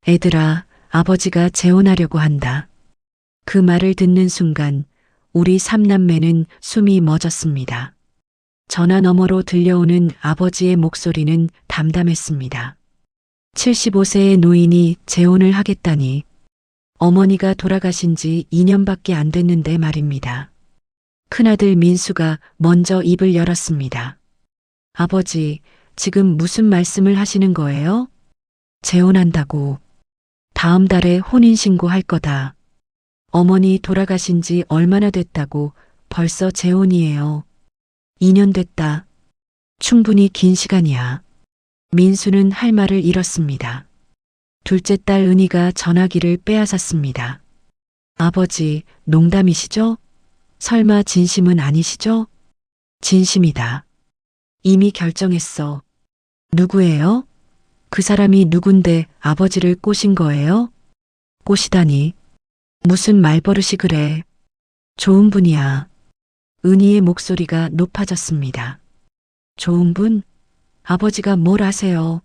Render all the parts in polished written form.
애들아, 아버지가 재혼하려고 한다. 그 말을 듣는 순간 우리 삼남매는 숨이 멎었습니다. 전화 너머로 들려오는 아버지의 목소리는 담담했습니다. 75세의 노인이 재혼을 하겠다니 어머니가 돌아가신 지 2년밖에 안 됐는데 말입니다. 큰아들 민수가 먼저 입을 열었습니다. 아버지, 지금 무슨 말씀을 하시는 거예요? 재혼한다고. 다음 달에 혼인신고 할 거다. 어머니 돌아가신 지 얼마나 됐다고 벌써 재혼이에요. 2년 됐다. 충분히 긴 시간이야. 민수는 할 말을 잃었습니다. 둘째 딸 은희가 전화기를 빼앗았습니다. 아버지, 농담이시죠? 설마 진심은 아니시죠? 진심이다. 이미 결정했어. 누구예요? 그 사람이 누군데 아버지를 꼬신 거예요? 꼬시다니. 무슨 말버릇이 그래. 좋은 분이야. 은희의 목소리가 높아졌습니다. 좋은 분? 아버지가 뭘 아세요?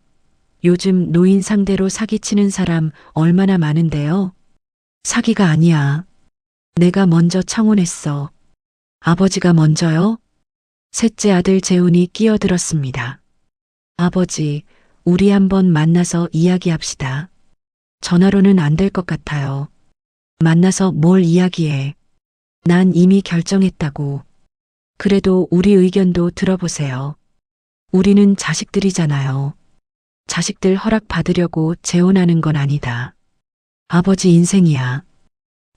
요즘 노인 상대로 사기치는 사람 얼마나 많은데요? 사기가 아니야. 내가 먼저 청혼했어. 아버지가 먼저요? 셋째 아들 재훈이 끼어들었습니다. 아버지, 우리 한번 만나서 이야기합시다. 전화로는 안 될 것 같아요. 만나서 뭘 이야기해. 난 이미 결정했다고. 그래도 우리 의견도 들어보세요. 우리는 자식들이잖아요. 자식들 허락 받으려고 재혼하는 건 아니다. 아버지 인생이야.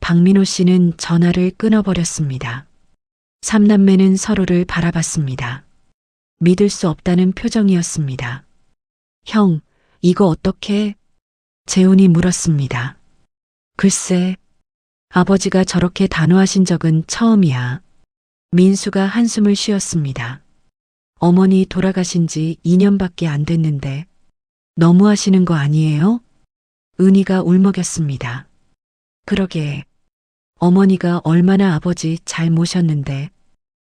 박민호 씨는 전화를 끊어버렸습니다. 삼남매는 서로를 바라봤습니다. 믿을 수 없다는 표정이었습니다. 형, 이거 어떻게? 재훈이 물었습니다. 글쎄, 아버지가 저렇게 단호하신 적은 처음이야. 민수가 한숨을 쉬었습니다. 어머니 돌아가신 지 2년밖에 안 됐는데 너무하시는 거 아니에요? 은희가 울먹였습니다. 그러게, 어머니가 얼마나 아버지 잘 모셨는데.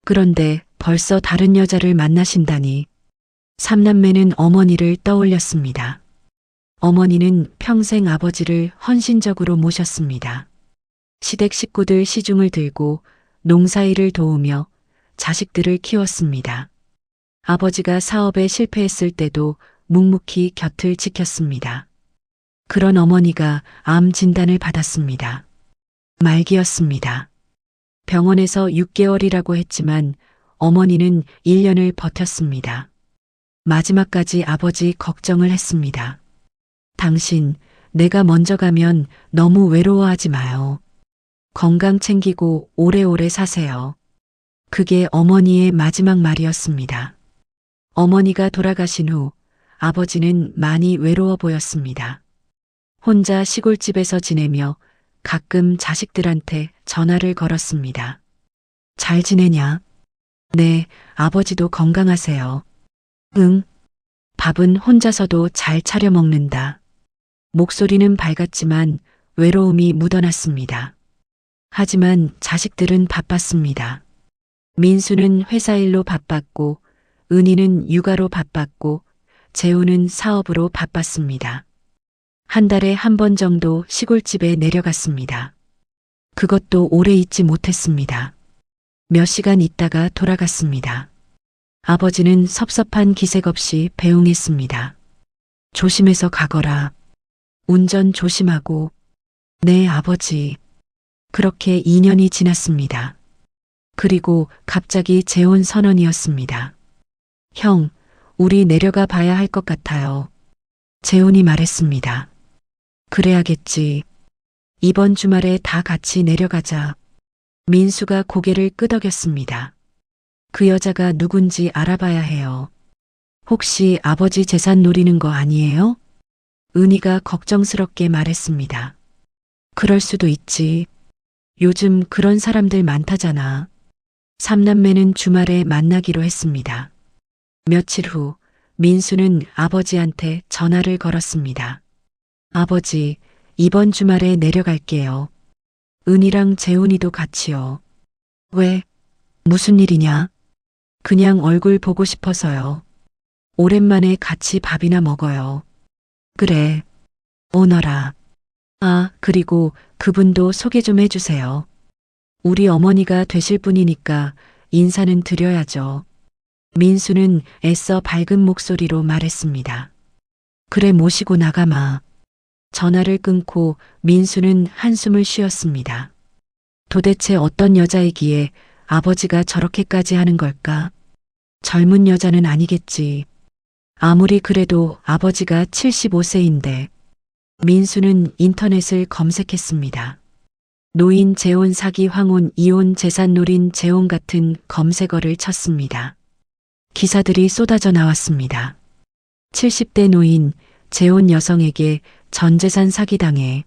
그런데 벌써 다른 여자를 만나신다니. 삼남매는 어머니를 떠올렸습니다. 어머니는 평생 아버지를 헌신적으로 모셨습니다. 시댁 식구들 시중을 들고 농사일을 도우며 자식들을 키웠습니다. 아버지가 사업에 실패했을 때도 묵묵히 곁을 지켰습니다. 그런 어머니가 암 진단을 받았습니다. 말기였습니다. 병원에서 6개월이라고 했지만 어머니는 1년을 버텼습니다. 마지막까지 아버지 걱정을 했습니다. 당신, 내가 먼저 가면 너무 외로워하지 마요. 건강 챙기고 오래오래 사세요. 그게 어머니의 마지막 말이었습니다. 어머니가 돌아가신 후 아버지는 많이 외로워 보였습니다. 혼자 시골집에서 지내며 가끔 자식들한테 전화를 걸었습니다. 잘 지내냐? 네, 아버지도 건강하세요. 응. 밥은 혼자서도 잘 차려 먹는다. 목소리는 밝았지만 외로움이 묻어났습니다. 하지만 자식들은 바빴습니다. 민수는 회사 일로 바빴고, 은희는 육아로 바빴고, 재우는 사업으로 바빴습니다. 한 달에 한 번 정도 시골집에 내려갔습니다. 그것도 오래 있지 못했습니다. 몇 시간 있다가 돌아갔습니다. 아버지는 섭섭한 기색 없이 배웅했습니다. 조심해서 가거라. 운전 조심하고. 네, 아버지. 그렇게 2년이 지났습니다. 그리고 갑자기 재혼 선언이었습니다. 형, 우리 내려가 봐야 할 것 같아요. 재혼이 말했습니다. 그래야겠지. 이번 주말에 다 같이 내려가자. 민수가 고개를 끄덕였습니다. 그 여자가 누군지 알아봐야 해요. 혹시 아버지 재산 노리는 거 아니에요? 은희가 걱정스럽게 말했습니다. 그럴 수도 있지. 요즘 그런 사람들 많다잖아. 삼남매는 주말에 만나기로 했습니다. 며칠 후 민수는 아버지한테 전화를 걸었습니다. 아버지, 이번 주말에 내려갈게요. 은희랑 재훈이도 같이요. 왜? 무슨 일이냐? 그냥 얼굴 보고 싶어서요. 오랜만에 같이 밥이나 먹어요. 그래. 오너라. 아, 그리고 그분도 소개 좀 해주세요. 우리 어머니가 되실 분이니까 인사는 드려야죠. 민수는 애써 밝은 목소리로 말했습니다. 그래, 모시고 나가마. 전화를 끊고 민수는 한숨을 쉬었습니다. 도대체 어떤 여자이기에 아버지가 저렇게까지 하는 걸까? 젊은 여자는 아니겠지. 아무리 그래도 아버지가 75세인데. 민수는 인터넷을 검색했습니다. 노인 재혼 사기 황혼 이혼 재산 노린 재혼 같은 검색어를 쳤습니다. 기사들이 쏟아져 나왔습니다. 70대 노인 재혼 여성에게 전 재산 사기당해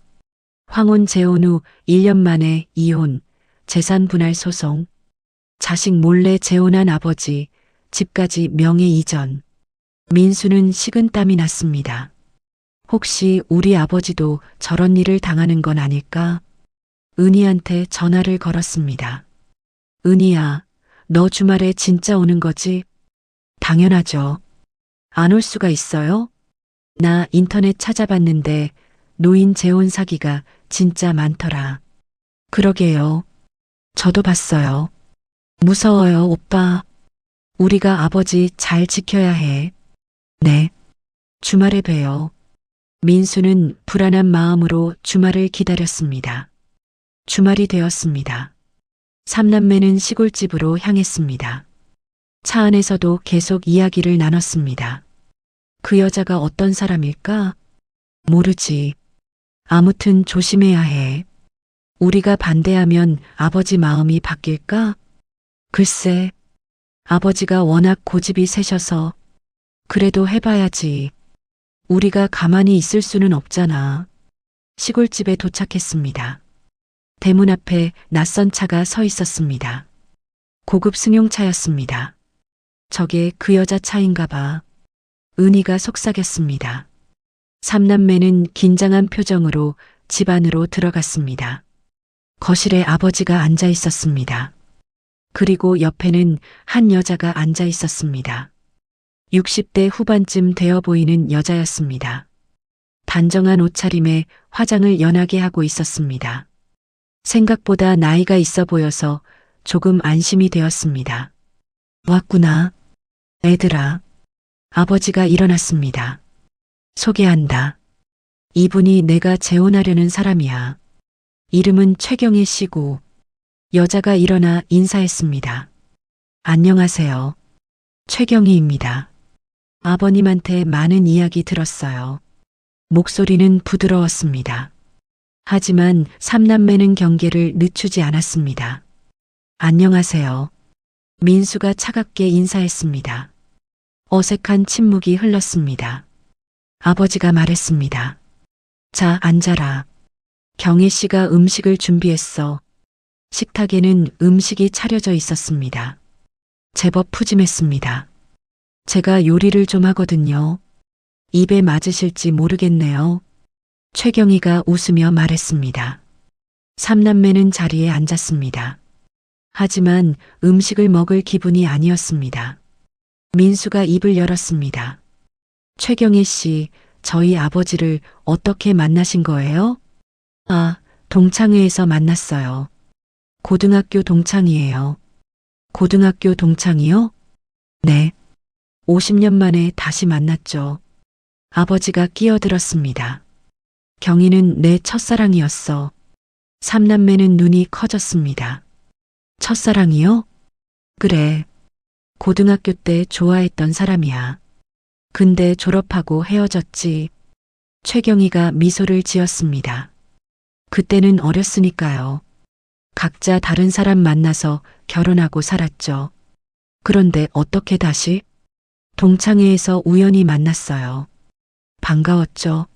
황혼 재혼 후 1년 만에 이혼, 재산 분할 소송, 자식 몰래 재혼한 아버지, 집까지 명예 이전. 민수는 식은땀이 났습니다. 혹시 우리 아버지도 저런 일을 당하는 건 아닐까? 은희한테 전화를 걸었습니다. 은희야, 너 주말에 진짜 오는 거지? 당연하죠. 안 올 수가 있어요? 나 인터넷 찾아봤는데 노인 재혼 사기가 진짜 많더라. 그러게요. 저도 봤어요. 무서워요, 오빠. 우리가 아버지 잘 지켜야 해. 네. 주말에 봬요. 민수는 불안한 마음으로 주말을 기다렸습니다. 주말이 되었습니다. 삼남매는 시골집으로 향했습니다. 차 안에서도 계속 이야기를 나눴습니다. 그 여자가 어떤 사람일까? 모르지. 아무튼 조심해야 해. 우리가 반대하면 아버지 마음이 바뀔까? 글쎄, 아버지가 워낙 고집이 세셔서 그래도 해봐야지. 우리가 가만히 있을 수는 없잖아. 시골집에 도착했습니다. 대문 앞에 낯선 차가 서 있었습니다. 고급 승용차였습니다. 저게 그 여자 차인가 봐. 은희가 속삭였습니다. 삼남매는 긴장한 표정으로 집 안으로 들어갔습니다. 거실에 아버지가 앉아 있었습니다. 그리고 옆에는 한 여자가 앉아 있었습니다. 60대 후반쯤 되어 보이는 여자였습니다. 단정한 옷차림에 화장을 연하게 하고 있었습니다. 생각보다 나이가 있어 보여서 조금 안심이 되었습니다. 왔구나. 애들아. 아버지가 일어났습니다. 소개한다. 이분이 내가 재혼하려는 사람이야. 이름은 최경희 씨고. 여자가 일어나 인사했습니다. 안녕하세요. 최경희입니다. 아버님한테 많은 이야기 들었어요. 목소리는 부드러웠습니다. 하지만 삼남매는 경계를 늦추지 않았습니다. 안녕하세요. 민수가 차갑게 인사했습니다. 어색한 침묵이 흘렀습니다. 아버지가 말했습니다. 자, 앉아라. 경희 씨가 음식을 준비했어. 식탁에는 음식이 차려져 있었습니다. 제법 푸짐했습니다. 제가 요리를 좀 하거든요. 입에 맞으실지 모르겠네요. 최경희가 웃으며 말했습니다. 삼남매는 자리에 앉았습니다. 하지만 음식을 먹을 기분이 아니었습니다. 민수가 입을 열었습니다. 최경희 씨, 저희 아버지를 어떻게 만나신 거예요? 아, 동창회에서 만났어요. 고등학교 동창이에요. 고등학교 동창이요? 네. 50년 만에 다시 만났죠. 아버지가 끼어들었습니다. 경희는 내 첫사랑이었어. 삼남매는 눈이 커졌습니다. 첫사랑이요? 그래. 고등학교 때 좋아했던 사람이야. 근데 졸업하고 헤어졌지. 최경희가 미소를 지었습니다. 그때는 어렸으니까요. 각자 다른 사람 만나서 결혼하고 살았죠. 그런데 어떻게 다시? 동창회에서 우연히 만났어요. 반가웠죠.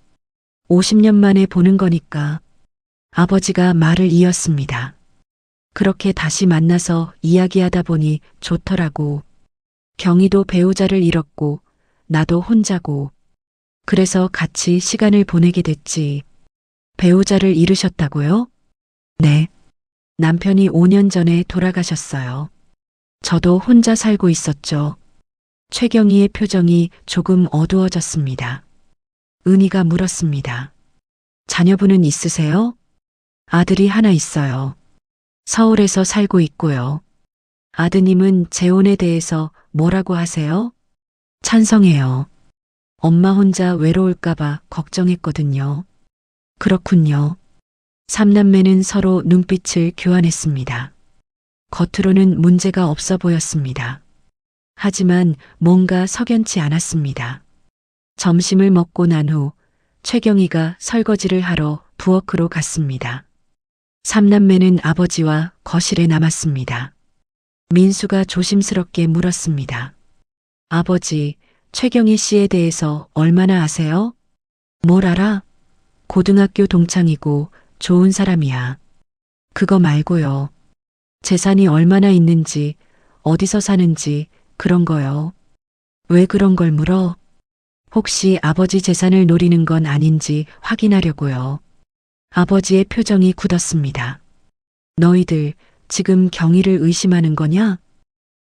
50년 만에 보는 거니까. 아버지가 말을 이었습니다. 그렇게 다시 만나서 이야기하다 보니 좋더라고. 경희도 배우자를 잃었고 나도 혼자고. 그래서 같이 시간을 보내게 됐지. 배우자를 잃으셨다고요? 네. 남편이 5년 전에 돌아가셨어요. 저도 혼자 살고 있었죠. 최경희의 표정이 조금 어두워졌습니다. 은희가 물었습니다. 자녀분은 있으세요? 아들이 하나 있어요. 서울에서 살고 있고요. 아드님은 재혼에 대해서 뭐라고 하세요? 찬성해요. 엄마 혼자 외로울까봐 걱정했거든요. 그렇군요. 삼남매는 서로 눈빛을 교환했습니다. 겉으로는 문제가 없어 보였습니다. 하지만 뭔가 석연치 않았습니다. 점심을 먹고 난 후 최경희가 설거지를 하러 부엌으로 갔습니다. 삼남매는 아버지와 거실에 남았습니다. 민수가 조심스럽게 물었습니다. 아버지, 최경희 씨에 대해서 얼마나 아세요? 뭘 알아? 고등학교 동창이고 좋은 사람이야. 그거 말고요. 재산이 얼마나 있는지, 어디서 사는지, 그런 거요. 왜 그런 걸 물어? 혹시 아버지 재산을 노리는 건 아닌지 확인하려고요. 아버지의 표정이 굳었습니다. 너희들 지금 경희를 의심하는 거냐?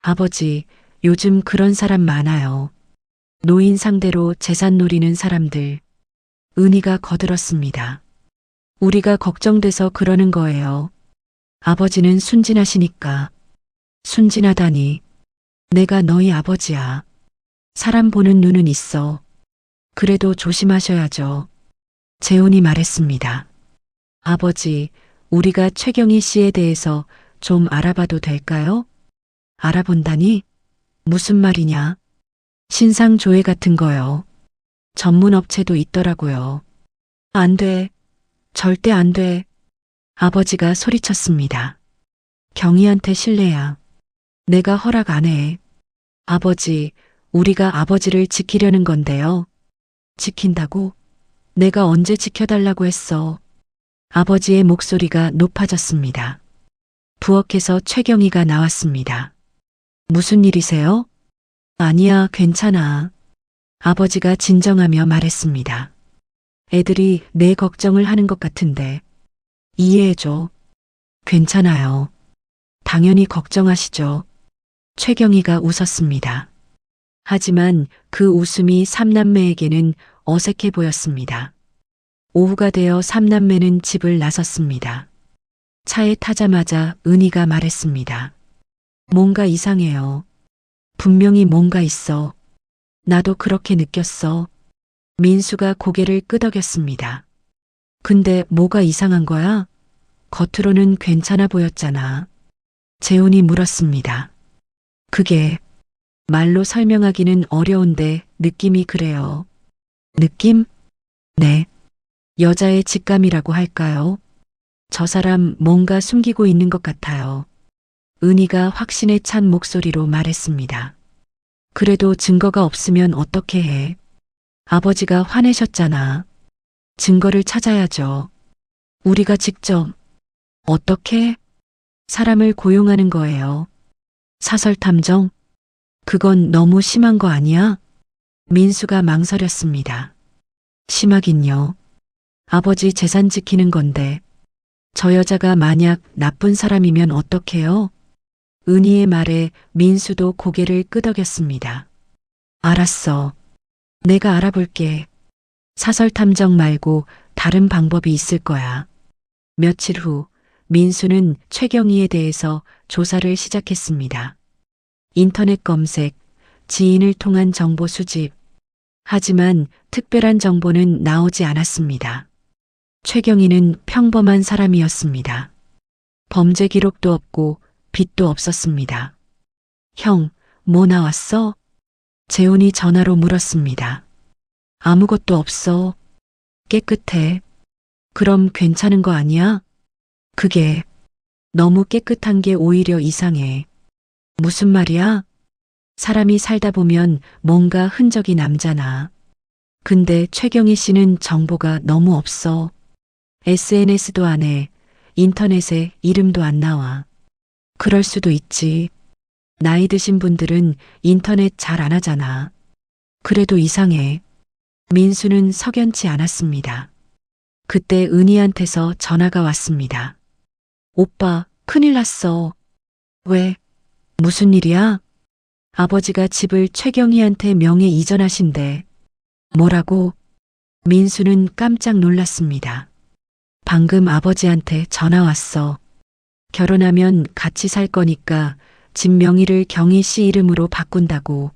아버지, 요즘 그런 사람 많아요. 노인 상대로 재산 노리는 사람들. 은희가 거들었습니다. 우리가 걱정돼서 그러는 거예요. 아버지는 순진하시니까. 순진하다니. 내가 너희 아버지야. 사람 보는 눈은 있어. 그래도 조심하셔야죠. 재훈이 말했습니다. 아버지, 우리가 최경희 씨에 대해서 좀 알아봐도 될까요? 알아본다니? 무슨 말이냐? 신상 조회 같은 거요. 전문 업체도 있더라고요. 안 돼. 절대 안 돼. 아버지가 소리쳤습니다. 경희한테 실례야. 내가 허락 안 해. 아버지, 우리가 아버지를 지키려는 건데요. 지킨다고? 내가 언제 지켜달라고 했어. 아버지의 목소리가 높아졌습니다. 부엌에서 최경희가 나왔습니다. 무슨 일이세요? 아니야, 괜찮아. 아버지가 진정하며 말했습니다. 애들이 내 걱정을 하는 것 같은데 이해해줘. 괜찮아요. 당연히 걱정하시죠. 최경희가 웃었습니다. 하지만 그 웃음이 삼남매에게는 어색해 보였습니다. 오후가 되어 삼남매는 집을 나섰습니다. 차에 타자마자 은희가 말했습니다. 뭔가 이상해요. 분명히 뭔가 있어. 나도 그렇게 느꼈어. 민수가 고개를 끄덕였습니다. 근데 뭐가 이상한 거야? 겉으로는 괜찮아 보였잖아. 재훈이 물었습니다. 그게 말로 설명하기는 어려운데 느낌이 그래요. 느낌? 네. 여자의 직감이라고 할까요? 저 사람 뭔가 숨기고 있는 것 같아요. 은희가 확신에 찬 목소리로 말했습니다. 그래도 증거가 없으면 어떻게 해? 아버지가 화내셨잖아. 증거를 찾아야죠. 우리가 직접. 어떻게? 사람을 고용하는 거예요. 사설 탐정? 그건 너무 심한 거 아니야? 민수가 망설였습니다. 심하긴요. 아버지 재산 지키는 건데 저 여자가 만약 나쁜 사람이면 어떡해요? 은희의 말에 민수도 고개를 끄덕였습니다. 알았어. 내가 알아볼게. 사설 탐정 말고 다른 방법이 있을 거야. 며칠 후 민수는 최경희에 대해서 조사를 시작했습니다. 인터넷 검색, 지인을 통한 정보 수집. 하지만 특별한 정보는 나오지 않았습니다. 최경희는 평범한 사람이었습니다. 범죄 기록도 없고 빚도 없었습니다. 형, 뭐 나왔어? 재훈이 전화로 물었습니다. 아무것도 없어. 깨끗해. 그럼 괜찮은 거 아니야? 그게 너무 깨끗한 게 오히려 이상해. 무슨 말이야? 사람이 살다 보면 뭔가 흔적이 남잖아. 근데 최경희 씨는 정보가 너무 없어. SNS도 안 해. 인터넷에 이름도 안 나와. 그럴 수도 있지. 나이 드신 분들은 인터넷 잘 안 하잖아. 그래도 이상해. 민수는 석연치 않았습니다. 그때 은희한테서 전화가 왔습니다. 오빠, 큰일 났어. 왜? 무슨 일이야? 아버지가 집을 최경희한테 명예 이전하신대. 뭐라고? 민수는 깜짝 놀랐습니다. 방금 아버지한테 전화 왔어. 결혼하면 같이 살 거니까 집 명의를 경희 씨 이름으로 바꾼다고.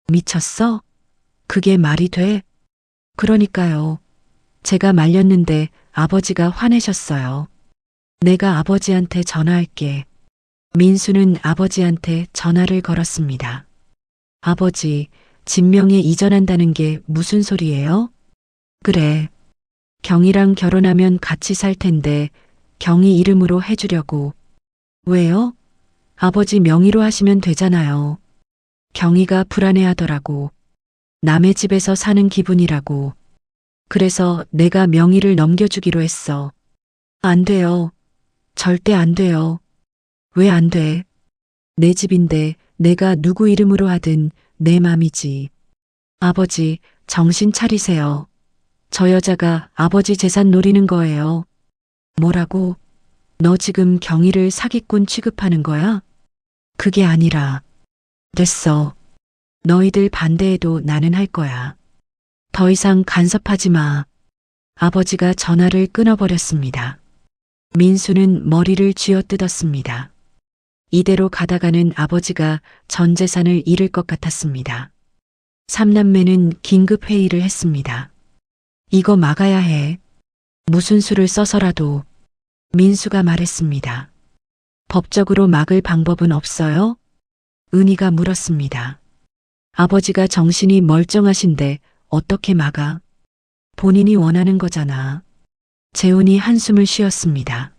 미쳤어? 그게 말이 돼? 그러니까요. 제가 말렸는데 아버지가 화내셨어요. 내가 아버지한테 전화할게. 민수는 아버지한테 전화를 걸었습니다. 아버지, 진명에 이전한다는 게 무슨 소리예요? 그래. 경희랑 결혼하면 같이 살 텐데 경희 이름으로 해주려고. 왜요? 아버지 명의로 하시면 되잖아요. 경희가 불안해하더라고. 남의 집에서 사는 기분이라고. 그래서 내가 명의를 넘겨주기로 했어. 안 돼요. 절대 안 돼요. 왜 안 돼? 내 집인데 내가 누구 이름으로 하든 내 맘이지. 아버지, 정신 차리세요. 저 여자가 아버지 재산 노리는 거예요. 뭐라고? 너 지금 경희를 사기꾼 취급하는 거야? 그게 아니라. 됐어. 너희들 반대해도 나는 할 거야. 더 이상 간섭하지 마. 아버지가 전화를 끊어버렸습니다. 민수는 머리를 쥐어뜯었습니다. 이대로 가다가는 아버지가 전 재산을 잃을 것 같았습니다. 삼남매는 긴급 회의를 했습니다. 이거 막아야 해. 무슨 수를 써서라도. 민수가 말했습니다. 법적으로 막을 방법은 없어요? 은희가 물었습니다. 아버지가 정신이 멀쩡하신데 어떻게 막아? 본인이 원하는 거잖아. 재훈이 한숨을 쉬었습니다.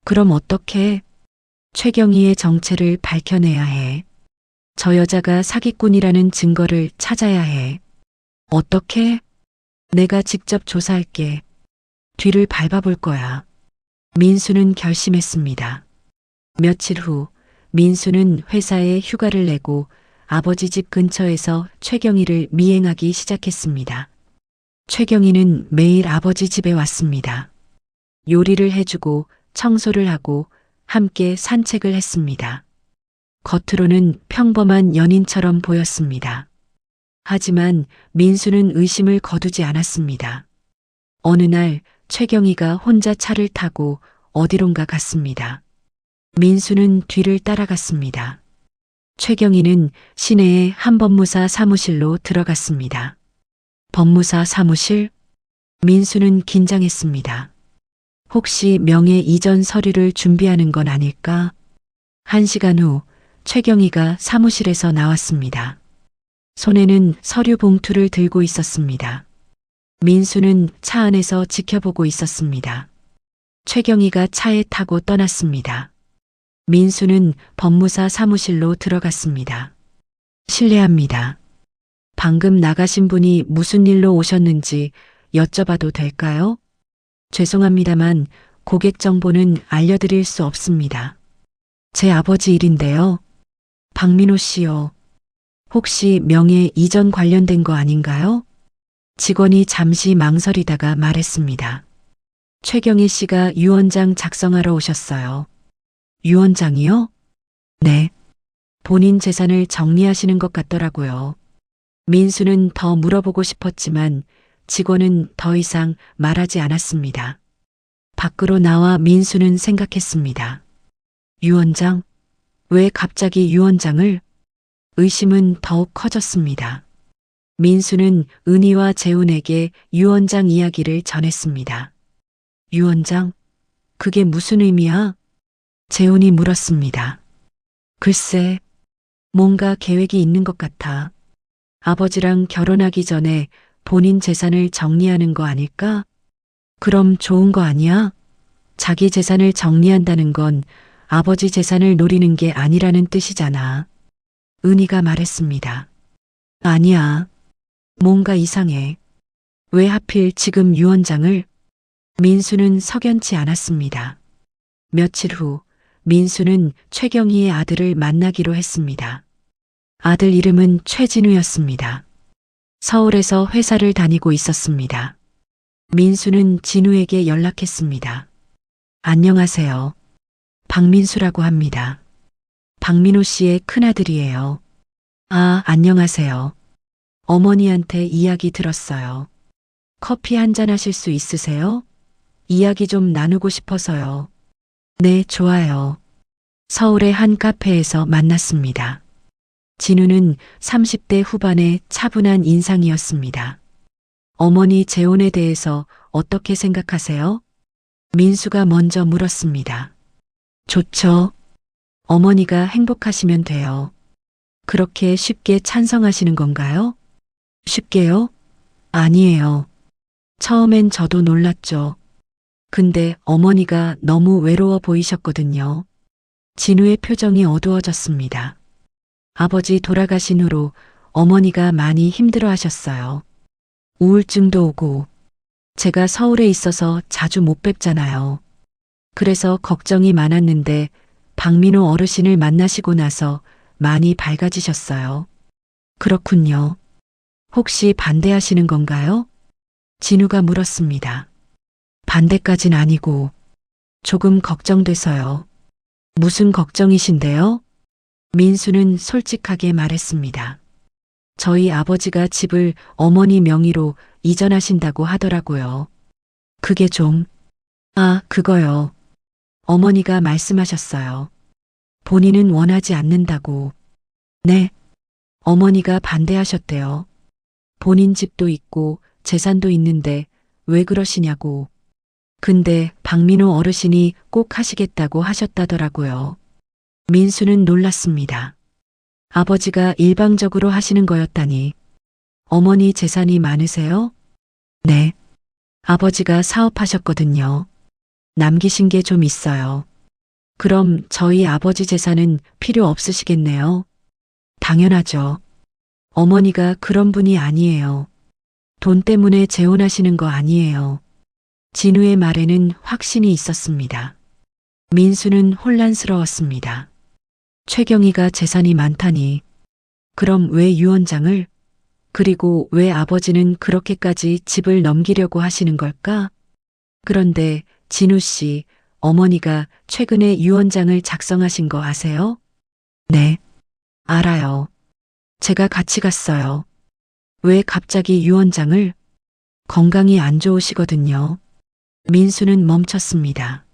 그럼 어떻게? 최경희의 정체를 밝혀내야 해. 저 여자가 사기꾼이라는 증거를 찾아야 해. 어떻게? 내가 직접 조사할게. 뒤를 밟아볼 거야. 민수는 결심했습니다. 며칠 후 민수는 회사에 휴가를 내고 아버지 집 근처에서 최경희를 미행하기 시작했습니다. 최경희는 매일 아버지 집에 왔습니다. 요리를 해주고 청소를 하고 함께 산책을 했습니다. 겉으로는 평범한 연인처럼 보였습니다. 하지만 민수는 의심을 거두지 않았습니다. 어느 날 최경희가 혼자 차를 타고 어디론가 갔습니다. 민수는 뒤를 따라갔습니다. 최경희는 시내의 한 법무사 사무실로 들어갔습니다. 법무사 사무실? 민수는 긴장했습니다. 혹시 명예 이전 서류를 준비하는 건 아닐까? 1시간 후 최경희가 사무실에서 나왔습니다. 손에는 서류 봉투를 들고 있었습니다. 민수는 차 안에서 지켜보고 있었습니다. 최경희가 차에 타고 떠났습니다. 민수는 법무사 사무실로 들어갔습니다. 실례합니다. 방금 나가신 분이 무슨 일로 오셨는지 여쭤봐도 될까요? 죄송합니다만 고객 정보는 알려드릴 수 없습니다. 제 아버지 일인데요. 박민호 씨요. 혹시 명예 이전 관련된 거 아닌가요? 직원이 잠시 망설이다가 말했습니다. 최경희 씨가 유언장 작성하러 오셨어요. 유언장이요? 네. 본인 재산을 정리하시는 것 같더라고요. 민수는 더 물어보고 싶었지만 직원은 더 이상 말하지 않았습니다. 밖으로 나와 민수는 생각했습니다. 유언장? 왜 갑자기 유언장을? 의심은 더욱 커졌습니다. 민수는 은희와 재훈에게 유언장 이야기를 전했습니다. 유언장? 그게 무슨 의미야? 재훈이 물었습니다. 글쎄, 뭔가 계획이 있는 것 같아. 아버지랑 결혼하기 전에 본인 재산을 정리하는 거 아닐까? 그럼 좋은 거 아니야? 자기 재산을 정리한다는 건 아버지 재산을 노리는 게 아니라는 뜻이잖아. 은희가 말했습니다. 아니야. 뭔가 이상해. 왜 하필 지금 유언장을? 민수는 석연치 않았습니다. 며칠 후 민수는 최경희의 아들을 만나기로 했습니다. 아들 이름은 최진우였습니다. 서울에서 회사를 다니고 있었습니다. 민수는 진우에게 연락했습니다. 안녕하세요. 박민수라고 합니다. 박민호 씨의 큰아들이에요. 아, 안녕하세요. 어머니한테 이야기 들었어요. 커피 한잔 하실 수 있으세요? 이야기 좀 나누고 싶어서요. 네, 좋아요. 서울의 한 카페에서 만났습니다. 진우는 30대 후반의 차분한 인상이었습니다. 어머니 재혼에 대해서 어떻게 생각하세요? 민수가 먼저 물었습니다. 좋죠. 어머니가 행복하시면 돼요. 그렇게 쉽게 찬성하시는 건가요? 쉽게요? 아니에요. 처음엔 저도 놀랐죠. 근데 어머니가 너무 외로워 보이셨거든요. 진우의 표정이 어두워졌습니다. 아버지 돌아가신 후로 어머니가 많이 힘들어 하셨어요. 우울증도 오고, 제가 서울에 있어서 자주 못 뵙잖아요. 그래서 걱정이 많았는데 박민호 어르신을 만나시고 나서 많이 밝아지셨어요. 그렇군요. 혹시 반대하시는 건가요? 진우가 물었습니다. 반대까진 아니고 조금 걱정돼서요. 무슨 걱정이신데요? 민수는 솔직하게 말했습니다. 저희 아버지가 집을 어머니 명의로 이전하신다고 하더라고요. 그게 좀, 그거요. 어머니가 말씀하셨어요. 본인은 원하지 않는다고. 네. 어머니가 반대하셨대요. 본인 집도 있고 재산도 있는데 왜 그러시냐고. 근데 박민호 어르신이 꼭 하시겠다고 하셨다더라고요. 민수는 놀랐습니다. 아버지가 일방적으로 하시는 거였다니. 어머니 재산이 많으세요? 네. 아버지가 사업하셨거든요. 남기신 게 좀 있어요. 그럼 저희 아버지 재산은 필요 없으시겠네요. 당연하죠. 어머니가 그런 분이 아니에요. 돈 때문에 재혼하시는 거 아니에요. 진우의 말에는 확신이 있었습니다. 민수는 혼란스러웠습니다. 최경희가 재산이 많다니. 그럼 왜 유언장을? 그리고 왜 아버지는 그렇게까지 집을 넘기려고 하시는 걸까? 그런데 진우 씨, 어머니가 최근에 유언장을 작성하신 거 아세요? 네, 알아요. 제가 같이 갔어요. 왜 갑자기 유언장을? 건강이 안 좋으시거든요. 민수는 멈췄습니다.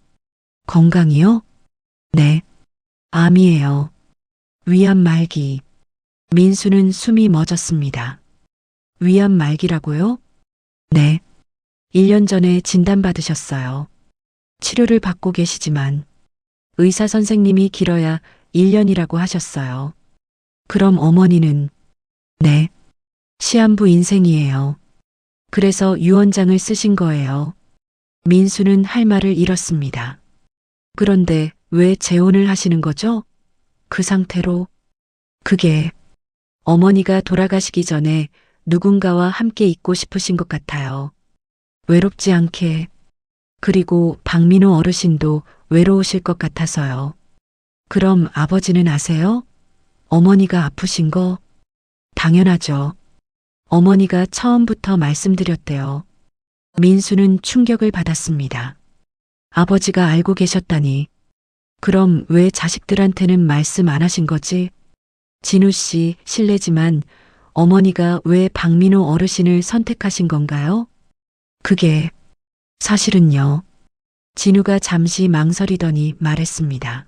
건강이요? 네, 암이에요. 위암 말기. 민수는 숨이 멎었습니다. 위암 말기라고요? 네. 1년 전에 진단받으셨어요. 치료를 받고 계시지만 의사 선생님이 길어야 1년이라고 하셨어요. 그럼 어머니는? 네. 시한부 인생이에요. 그래서 유언장을 쓰신 거예요. 민수는 할 말을 잃었습니다. 그런데 왜 재혼을 하시는 거죠? 그 상태로? 그게 어머니가 돌아가시기 전에 누군가와 함께 있고 싶으신 것 같아요. 외롭지 않게. 그리고 박민호 어르신도 외로우실 것 같아서요. 그럼 아버지는 아세요? 어머니가 아프신 거? 당연하죠. 어머니가 처음부터 말씀드렸대요. 민수는 충격을 받았습니다. 아버지가 알고 계셨다니. 그럼 왜 자식들한테는 말씀 안 하신 거지? 진우 씨, 실례지만 어머니가 왜 박민호 어르신을 선택하신 건가요? 그게 사실은요. 진우가 잠시 망설이더니 말했습니다.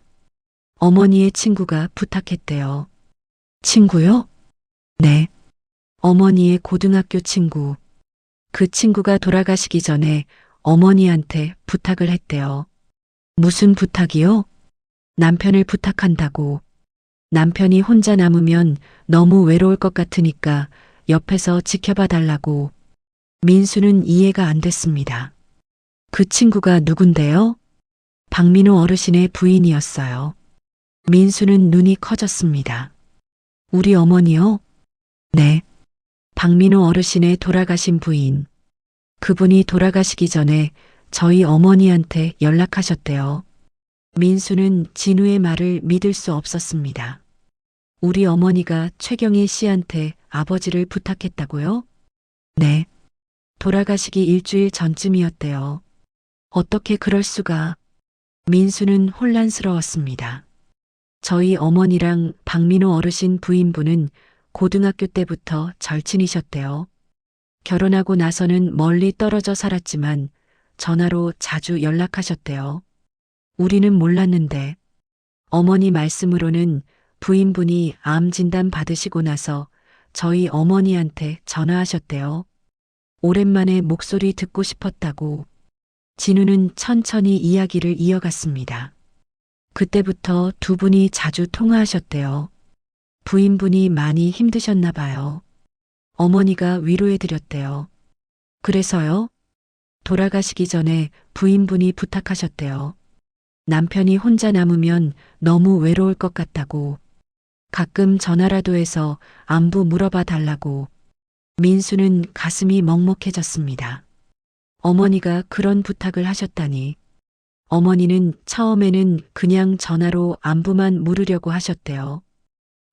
어머니의 친구가 부탁했대요. 친구요? 네. 어머니의 고등학교 친구. 그 친구가 돌아가시기 전에 어머니한테 부탁을 했대요. 무슨 부탁이요? 남편을 부탁한다고. 남편이 혼자 남으면 너무 외로울 것 같으니까 옆에서 지켜봐 달라고. 민수는 이해가 안 됐습니다. 그 친구가 누군데요? 박민호 어르신의 부인이었어요. 민수는 눈이 커졌습니다. 우리 어머니요? 네. 박민호 어르신의 돌아가신 부인. 그분이 돌아가시기 전에 저희 어머니한테 연락하셨대요. 민수는 진우의 말을 믿을 수 없었습니다. 우리 어머니가 최경희 씨한테 아버지를 부탁했다고요? 네. 돌아가시기 일주일 전쯤이었대요. 어떻게 그럴 수가. 민수는 혼란스러웠습니다. 저희 어머니랑 박민호 어르신 부인분은 고등학교 때부터 절친이셨대요. 결혼하고 나서는 멀리 떨어져 살았지만 전화로 자주 연락하셨대요. 우리는 몰랐는데 어머니 말씀으로는 부인분이 암 진단 받으시고 나서 저희 어머니한테 전화하셨대요. 오랜만에 목소리 듣고 싶었다고. 진우는 천천히 이야기를 이어갔습니다. 그때부터 두 분이 자주 통화하셨대요. 부인분이 많이 힘드셨나 봐요. 어머니가 위로해드렸대요. 그래서요? 돌아가시기 전에 부인분이 부탁하셨대요. 남편이 혼자 남으면 너무 외로울 것 같다고. 가끔 전화라도 해서 안부 물어봐 달라고. 민수는 가슴이 먹먹해졌습니다. 어머니가 그런 부탁을 하셨다니. 어머니는 처음에는 그냥 전화로 안부만 물으려고 하셨대요.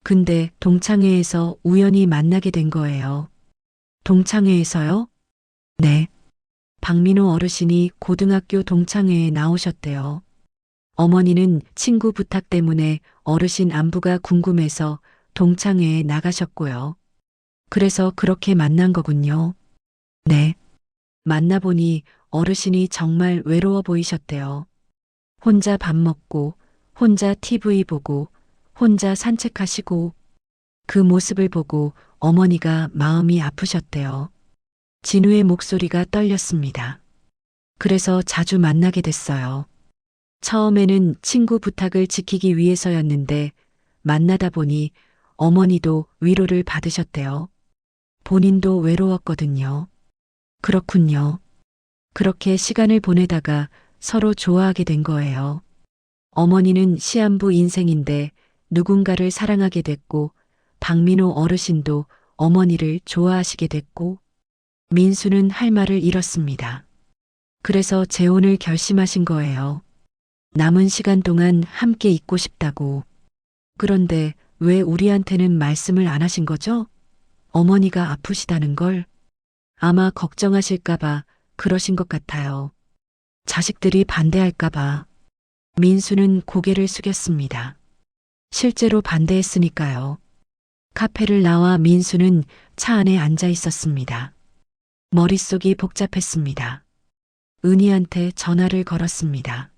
근데 동창회에서 우연히 만나게 된 거예요. 동창회에서요? 네. 박민호 어르신이 고등학교 동창회에 나오셨대요. 어머니는 친구 부탁 때문에 어르신 안부가 궁금해서 동창회에 나가셨고요. 그래서 그렇게 만난 거군요. 네. 만나보니 어르신이 정말 외로워 보이셨대요. 혼자 밥 먹고, 혼자 TV 보고, 혼자 산책하시고, 그 모습을 보고 어머니가 마음이 아프셨대요. 진우의 목소리가 떨렸습니다. 그래서 자주 만나게 됐어요. 처음에는 친구 부탁을 지키기 위해서였는데 만나다 보니 어머니도 위로를 받으셨대요. 본인도 외로웠거든요. 그렇군요. 그렇게 시간을 보내다가 서로 좋아하게 된 거예요. 어머니는 시한부 인생인데 누군가를 사랑하게 됐고 박민호 어르신도 어머니를 좋아하시게 됐고 민수는 할 말을 잃었습니다. 그래서 재혼을 결심하신 거예요. 남은 시간 동안 함께 있고 싶다고. 그런데 왜 우리한테는 말씀을 안 하신 거죠? 어머니가 아프시다는 걸 아마 걱정하실까봐 그러신 것 같아요. 자식들이 반대할까봐. 민수는 고개를 숙였습니다. 실제로 반대했으니까요. 카페를 나와 민수는 차 안에 앉아 있었습니다. 머릿속이 복잡했습니다. 은희한테 전화를 걸었습니다.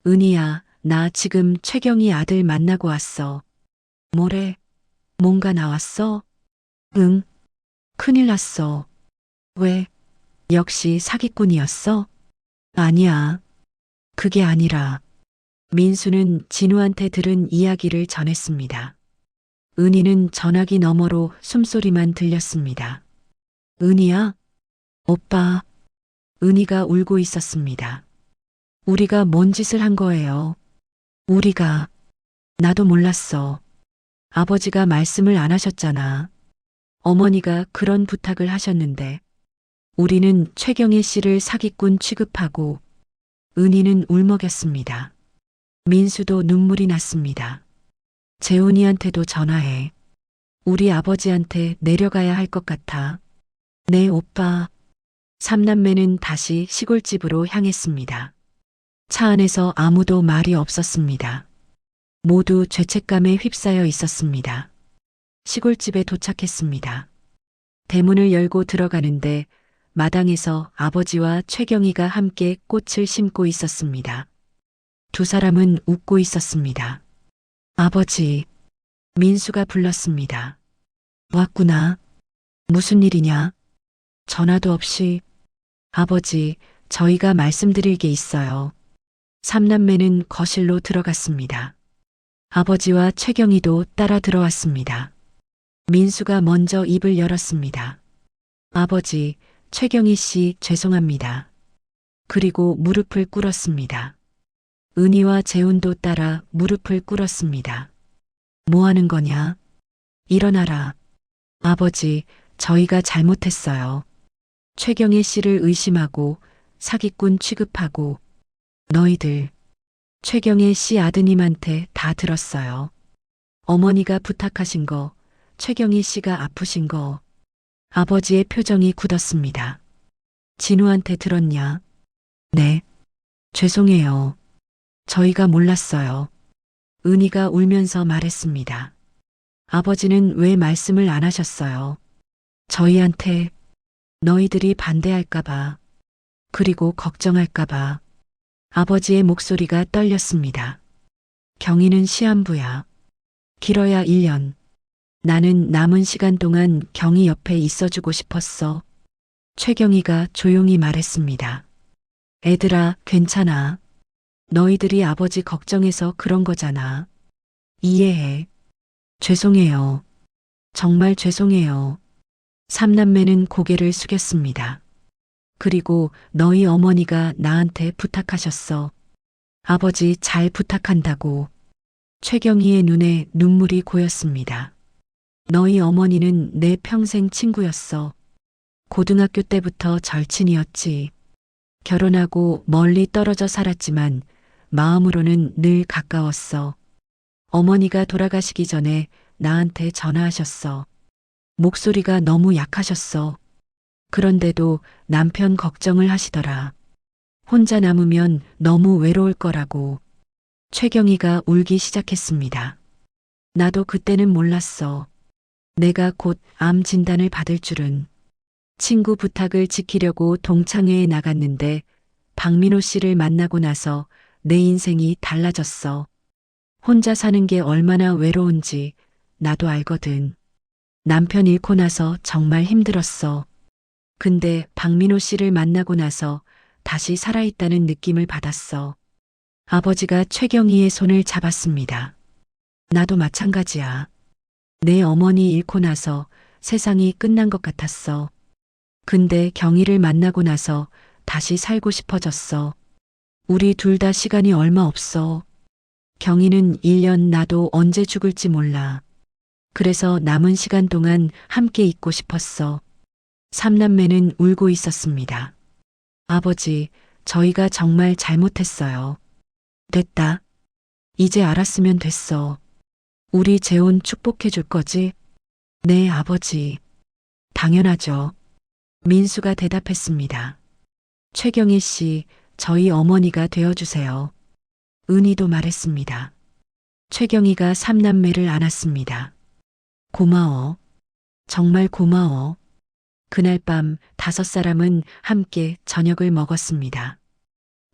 은희야, 나 지금 최경희 아들 만나고 왔어. 뭐래? 뭔가 나왔어? 응. 큰일 났어. 왜? 역시 사기꾼이었어? 아니야. 그게 아니라. 민수는 진우한테 들은 이야기를 전했습니다. 은희는 전화기 너머로 숨소리만 들렸습니다. 은희야? 오빠. 은희가 울고 있었습니다. 우리가 뭔 짓을 한 거예요? 우리가. 나도 몰랐어. 아버지가 말씀을 안 하셨잖아. 어머니가 그런 부탁을 하셨는데 우리는 최경희 씨를 사기꾼 취급하고 은희는 울먹였습니다. 민수도 눈물이 났습니다. 재훈이한테도 전화해. 우리 아버지한테 내려가야 할 것 같아. 네, 오빠. 삼남매는 다시 시골집으로 향했습니다. 차 안에서 아무도 말이 없었습니다. 모두 죄책감에 휩싸여 있었습니다. 시골집에 도착했습니다. 대문을 열고 들어가는데 마당에서 아버지와 최경희가 함께 꽃을 심고 있었습니다. 두 사람은 웃고 있었습니다. 아버지, 민수가 불렀습니다. 왔구나. 무슨 일이냐? 전화도 없이. 아버지, 저희가 말씀드릴 게 있어요. 삼남매는 거실로 들어갔습니다. 아버지와 최경희도 따라 들어왔습니다. 민수가 먼저 입을 열었습니다. 아버지, 최경희 씨 죄송합니다. 그리고 무릎을 꿇었습니다. 은희와 재훈도 따라 무릎을 꿇었습니다. 뭐 하는 거냐? 일어나라. 아버지, 저희가 잘못했어요. 최경희 씨를 의심하고 사기꾼 취급하고 너희들 최경희 씨 아드님한테 다 들었어요. 어머니가 부탁하신 거, 최경희 씨가 아프신 거. 아버지의 표정이 굳었습니다. 진우한테 들었냐? 네. 죄송해요. 저희가 몰랐어요. 은희가 울면서 말했습니다. 아버지는 왜 말씀을 안 하셨어요? 저희한테 너희들이 반대할까봐. 그리고 걱정할까봐. 아버지의 목소리가 떨렸습니다. 경희는 시한부야. 길어야 1년. 나는 남은 시간 동안 경희 옆에 있어주고 싶었어. 최경희가 조용히 말했습니다. 애들아, 괜찮아. 너희들이 아버지 걱정해서 그런 거잖아. 이해해. 죄송해요. 정말 죄송해요. 삼남매는 고개를 숙였습니다. 그리고 너희 어머니가 나한테 부탁하셨어. 아버지 잘 부탁한다고. 최경희의 눈에 눈물이 고였습니다. 너희 어머니는 내 평생 친구였어. 고등학교 때부터 절친이었지. 결혼하고 멀리 떨어져 살았지만 마음으로는 늘 가까웠어. 어머니가 돌아가시기 전에 나한테 전화하셨어. 목소리가 너무 약하셨어. 그런데도 남편 걱정을 하시더라. 혼자 남으면 너무 외로울 거라고. 최경희가 울기 시작했습니다. 나도 그때는 몰랐어. 내가 곧 암 진단을 받을 줄은. 친구 부탁을 지키려고 동창회에 나갔는데 박민호 씨를 만나고 나서 내 인생이 달라졌어. 혼자 사는 게 얼마나 외로운지 나도 알거든. 남편 잃고 나서 정말 힘들었어. 근데 박민호 씨를 만나고 나서 다시 살아있다는 느낌을 받았어. 아버지가 최경희의 손을 잡았습니다. 나도 마찬가지야. 내 어머니 잃고 나서 세상이 끝난 것 같았어. 근데 경희를 만나고 나서 다시 살고 싶어졌어. 우리 둘 다 시간이 얼마 없어. 경희는 1년 나도 언제 죽을지 몰라. 그래서 남은 시간 동안 함께 있고 싶었어. 삼남매는 울고 있었습니다. 아버지, 저희가 정말 잘못했어요. 됐다. 이제 알았으면 됐어. 우리 재혼 축복해 줄 거지? 네, 아버지. 당연하죠. 민수가 대답했습니다. 최경희 씨, 저희 어머니가 되어주세요. 은희도 말했습니다. 최경희가 삼남매를 안았습니다. 고마워. 정말 고마워. 그날 밤 5사람은 함께 저녁을 먹었습니다.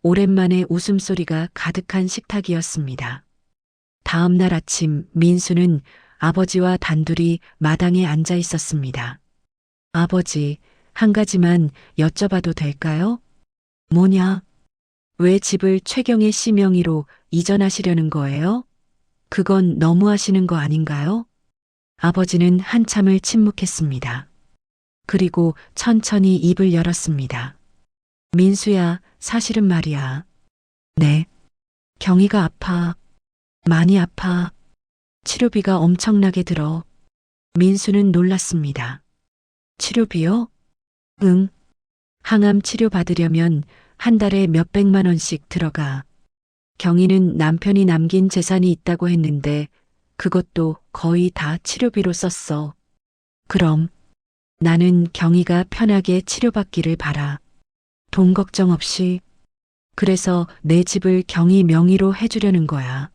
오랜만에 웃음소리가 가득한 식탁이었습니다. 다음 날 아침 민수는 아버지와 단둘이 마당에 앉아 있었습니다. 아버지, 한 가지만 여쭤봐도 될까요? 뭐냐? 왜 집을 최경희 씨 명의로 이전하시려는 거예요? 그건 너무하시는 거 아닌가요? 아버지는 한참을 침묵했습니다. 그리고 천천히 입을 열었습니다. 민수야, 사실은 말이야. 네. 경희가 아파. 많이 아파. 치료비가 엄청나게 들어. 민수는 놀랐습니다. 치료비요? 응. 항암 치료 받으려면 한 달에 몇백만 원씩 들어가. 경희는 남편이 남긴 재산이 있다고 했는데 그것도 거의 다 치료비로 썼어. 그럼 나는 경희가 편하게 치료받기를 바라. 돈 걱정 없이. 그래서 내 집을 경희 명의로 해주려는 거야.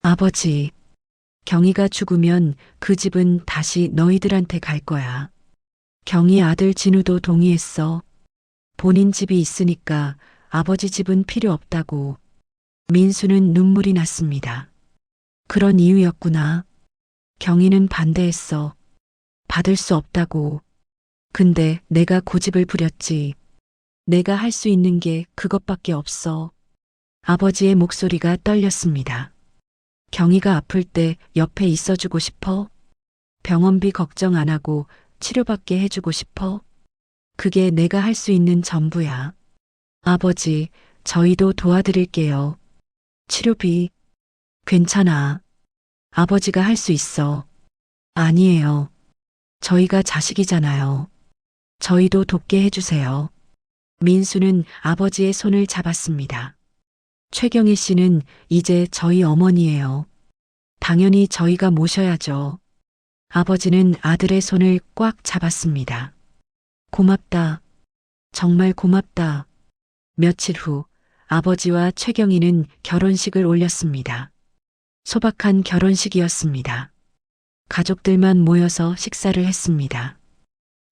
아버지, 경희가 죽으면 그 집은 다시 너희들한테 갈 거야. 경희 아들 진우도 동의했어. 본인 집이 있으니까 아버지 집은 필요 없다고. 민수는 눈물이 났습니다. 그런 이유였구나. 경희는 반대했어. 받을 수 없다고. 근데 내가 고집을 부렸지. 내가 할 수 있는 게 그것밖에 없어. 아버지의 목소리가 떨렸습니다. 경희가 아플 때 옆에 있어주고 싶어? 병원비 걱정 안 하고 치료받게 해주고 싶어? 그게 내가 할 수 있는 전부야. 아버지, 저희도 도와드릴게요. 치료비. 괜찮아. 아버지가 할 수 있어. 아니에요. 저희가 자식이잖아요. 저희도 돕게 해주세요. 민수는 아버지의 손을 잡았습니다. 최경희 씨는 이제 저희 어머니예요. 당연히 저희가 모셔야죠. 아버지는 아들의 손을 꽉 잡았습니다. 고맙다. 정말 고맙다. 며칠 후 아버지와 최경희는 결혼식을 올렸습니다. 소박한 결혼식이었습니다. 가족들만 모여서 식사를 했습니다.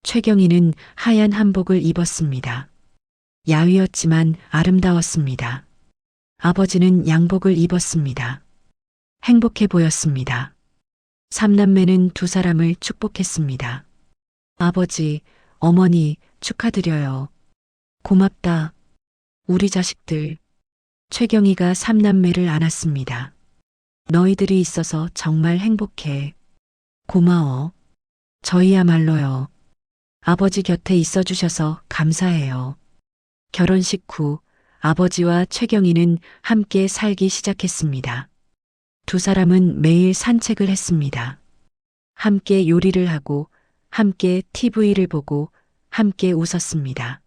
최경희는 하얀 한복을 입었습니다. 야위었지만 아름다웠습니다. 아버지는 양복을 입었습니다. 행복해 보였습니다. 삼남매는 두 사람을 축복했습니다. 아버지, 어머니, 축하드려요. 고맙다. 우리 자식들. 최경희가 삼남매를 안았습니다. 너희들이 있어서 정말 행복해. 고마워. 저희야말로요. 아버지 곁에 있어 주셔서 감사해요. 결혼식 후 아버지와 최경희는 함께 살기 시작했습니다. 두 사람은 매일 산책을 했습니다. 함께 요리를 하고 함께 TV를 보고 함께 웃었습니다.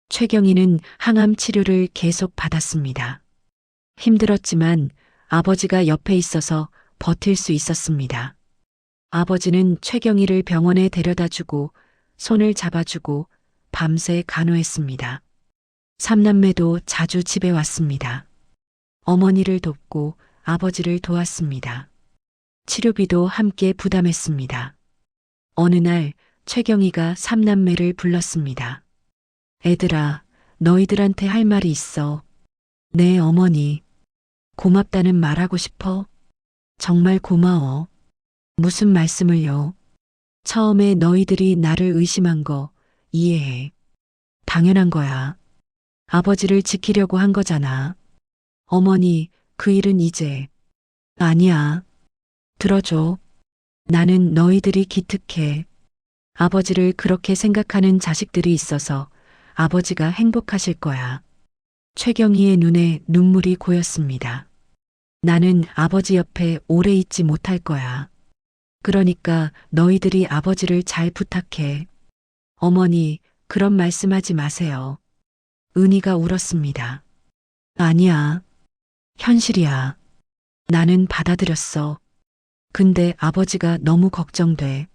최경희는 항암 치료를 계속 받았습니다. 힘들었지만 아버지가 옆에 있어서 버틸 수 있었습니다. 아버지는 최경희를 병원에 데려다 주고 손을 잡아주고 밤새 간호했습니다. 삼남매도 자주 집에 왔습니다. 어머니를 돕고 아버지를 도왔습니다. 치료비도 함께 부담했습니다. 어느 날 최경희가 삼남매를 불렀습니다. 애들아, 너희들한테 할 말이 있어. 네, 어머니. 고맙다는 말하고 싶어. 정말 고마워. 무슨 말씀을요? 처음에 너희들이 나를 의심한 거 이해해. 당연한 거야. 아버지를 지키려고 한 거잖아. 어머니, 그 일은 이제. 아니야. 들어줘. 나는 너희들이 기특해. 아버지를 그렇게 생각하는 자식들이 있어서 아버지가 행복하실 거야. 최경희의 눈에 눈물이 고였습니다. 나는 아버지 옆에 오래 있지 못할 거야. 그러니까 너희들이 아버지를 잘 부탁해. 어머니, 그런 말씀하지 마세요. 은희가 울었습니다. 아니야. 현실이야. 나는 받아들였어. 근데 아버지가 너무 걱정돼.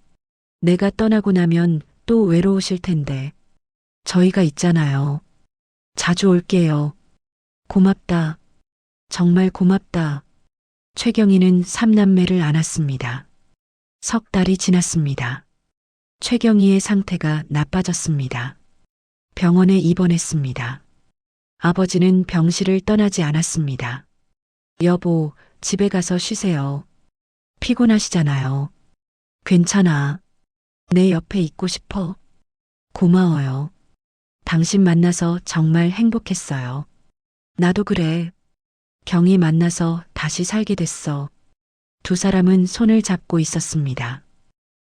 내가 떠나고 나면 또 외로우실 텐데. 저희가 있잖아요. 자주 올게요. 고맙다. 정말 고맙다. 최경희는 삼남매를 안았습니다. 석 달이 지났습니다. 최경희의 상태가 나빠졌습니다. 병원에 입원했습니다. 아버지는 병실을 떠나지 않았습니다. 여보, 집에 가서 쉬세요. 피곤하시잖아요. 괜찮아. 내 옆에 있고 싶어. 고마워요. 당신 만나서 정말 행복했어요. 나도 그래. 경희 만나서 다시 살게 됐어. 두 사람은 손을 잡고 있었습니다.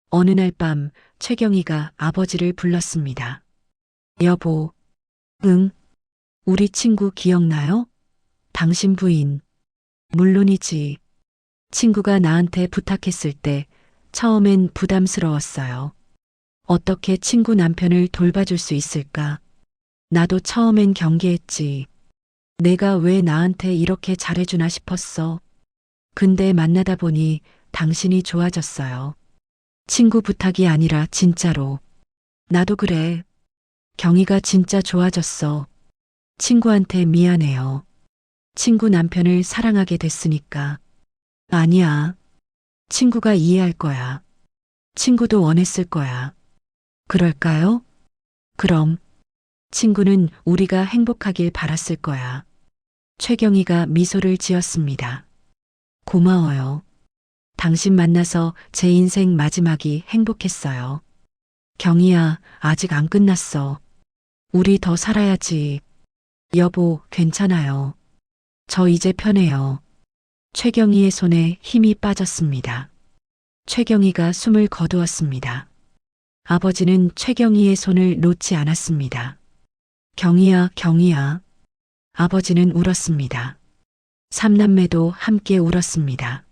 어느 날 밤 최경희가 아버지를 불렀습니다. 여보. 응. 우리 친구 기억나요? 당신 부인. 물론이지. 친구가 나한테 부탁했을 때 처음엔 부담스러웠어요. 어떻게 친구 남편을 돌봐줄 수 있을까? 나도 처음엔 경계했지. 내가 왜 나한테 이렇게 잘해주나 싶었어. 근데 만나다 보니 당신이 좋아졌어요. 친구 부탁이 아니라 진짜로. 나도 그래. 경희가 진짜 좋아졌어. 친구한테 미안해요. 친구 남편을 사랑하게 됐으니까. 아니야. 친구가 이해할 거야. 친구도 원했을 거야. 그럴까요? 그럼. 친구는 우리가 행복하길 바랐을 거야. 최경희가 미소를 지었습니다. 고마워요. 당신 만나서 제 인생 마지막이 행복했어요. 경희야, 아직 안 끝났어. 우리 더 살아야지. 여보, 괜찮아요. 저 이제 편해요. 최경희의 손에 힘이 빠졌습니다. 최경희가 숨을 거두었습니다. 아버지는 최경희의 손을 놓지 않았습니다. 경희야, 경희야. 아버지는 울었습니다. 삼남매도 함께 울었습니다.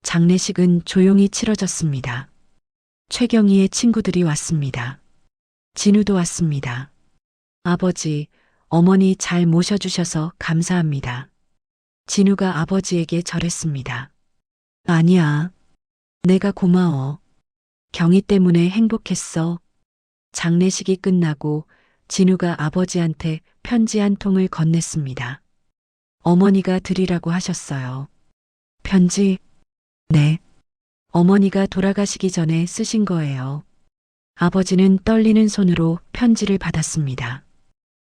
장례식은 조용히 치러졌습니다. 최경희의 친구들이 왔습니다. 진우도 왔습니다. 아버지, 어머니 잘 모셔주셔서 감사합니다. 진우가 아버지에게 절했습니다. 아니야. 내가 고마워. 경희 때문에 행복했어. 장례식이 끝나고 진우가 아버지한테 편지 한 통을 건넸습니다. 어머니가 드리라고 하셨어요. 편지? 네. 어머니가 돌아가시기 전에 쓰신 거예요. 아버지는 떨리는 손으로 편지를 받았습니다.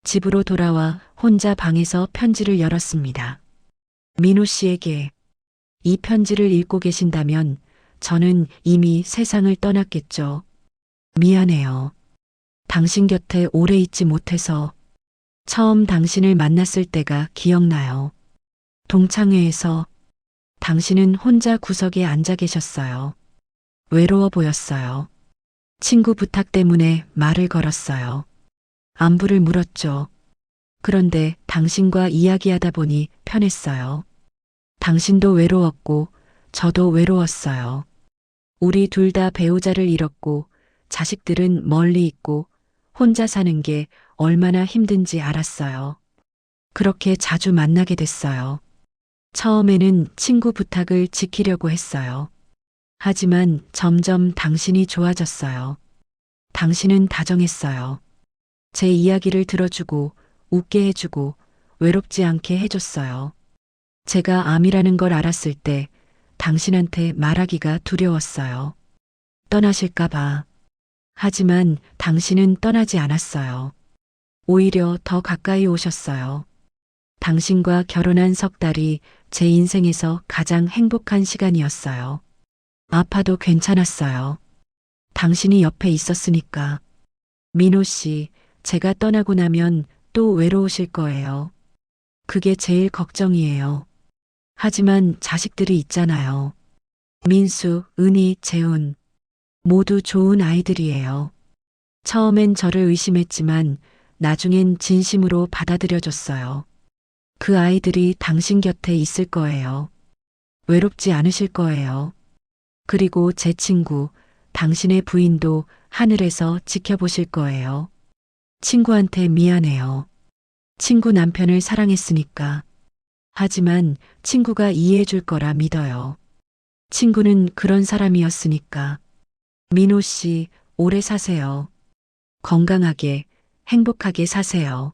집으로 돌아와 혼자 방에서 편지를 열었습니다. 민호 씨에게 이 편지를 읽고 계신다면 저는 이미 세상을 떠났겠죠. 미안해요. 당신 곁에 오래 있지 못해서 처음 당신을 만났을 때가 기억나요. 동창회에서 당신은 혼자 구석에 앉아 계셨어요. 외로워 보였어요. 친구 부탁 때문에 말을 걸었어요. 안부를 물었죠. 그런데 당신과 이야기하다 보니 편했어요. 당신도 외로웠고 저도 외로웠어요. 우리 둘 다 배우자를 잃었고 자식들은 멀리 있고 혼자 사는 게 얼마나 힘든지 알았어요. 그렇게 자주 만나게 됐어요. 처음에는 친구 부탁을 지키려고 했어요. 하지만 점점 당신이 좋아졌어요. 당신은 다정했어요. 제 이야기를 들어주고 웃게 해주고 외롭지 않게 해줬어요. 제가 암이라는 걸 알았을 때 당신한테 말하기가 두려웠어요. 떠나실까봐. 하지만 당신은 떠나지 않았어요. 오히려 더 가까이 오셨어요. 당신과 결혼한 석 달이 제 인생에서 가장 행복한 시간이었어요. 아파도 괜찮았어요. 당신이 옆에 있었으니까. 민호 씨, 제가 떠나고 나면 또 외로우실 거예요. 그게 제일 걱정이에요. 하지만 자식들이 있잖아요. 민수, 은희, 재훈. 모두 좋은 아이들이에요. 처음엔 저를 의심했지만 나중엔 진심으로 받아들여줬어요. 그 아이들이 당신 곁에 있을 거예요. 외롭지 않으실 거예요. 그리고 제 친구, 당신의 부인도 하늘에서 지켜보실 거예요. 친구한테 미안해요. 친구 남편을 사랑했으니까. 하지만 친구가 이해해 줄 거라 믿어요. 친구는 그런 사람이었으니까. 민호 씨, 오래 사세요. 건강하게, 행복하게 사세요.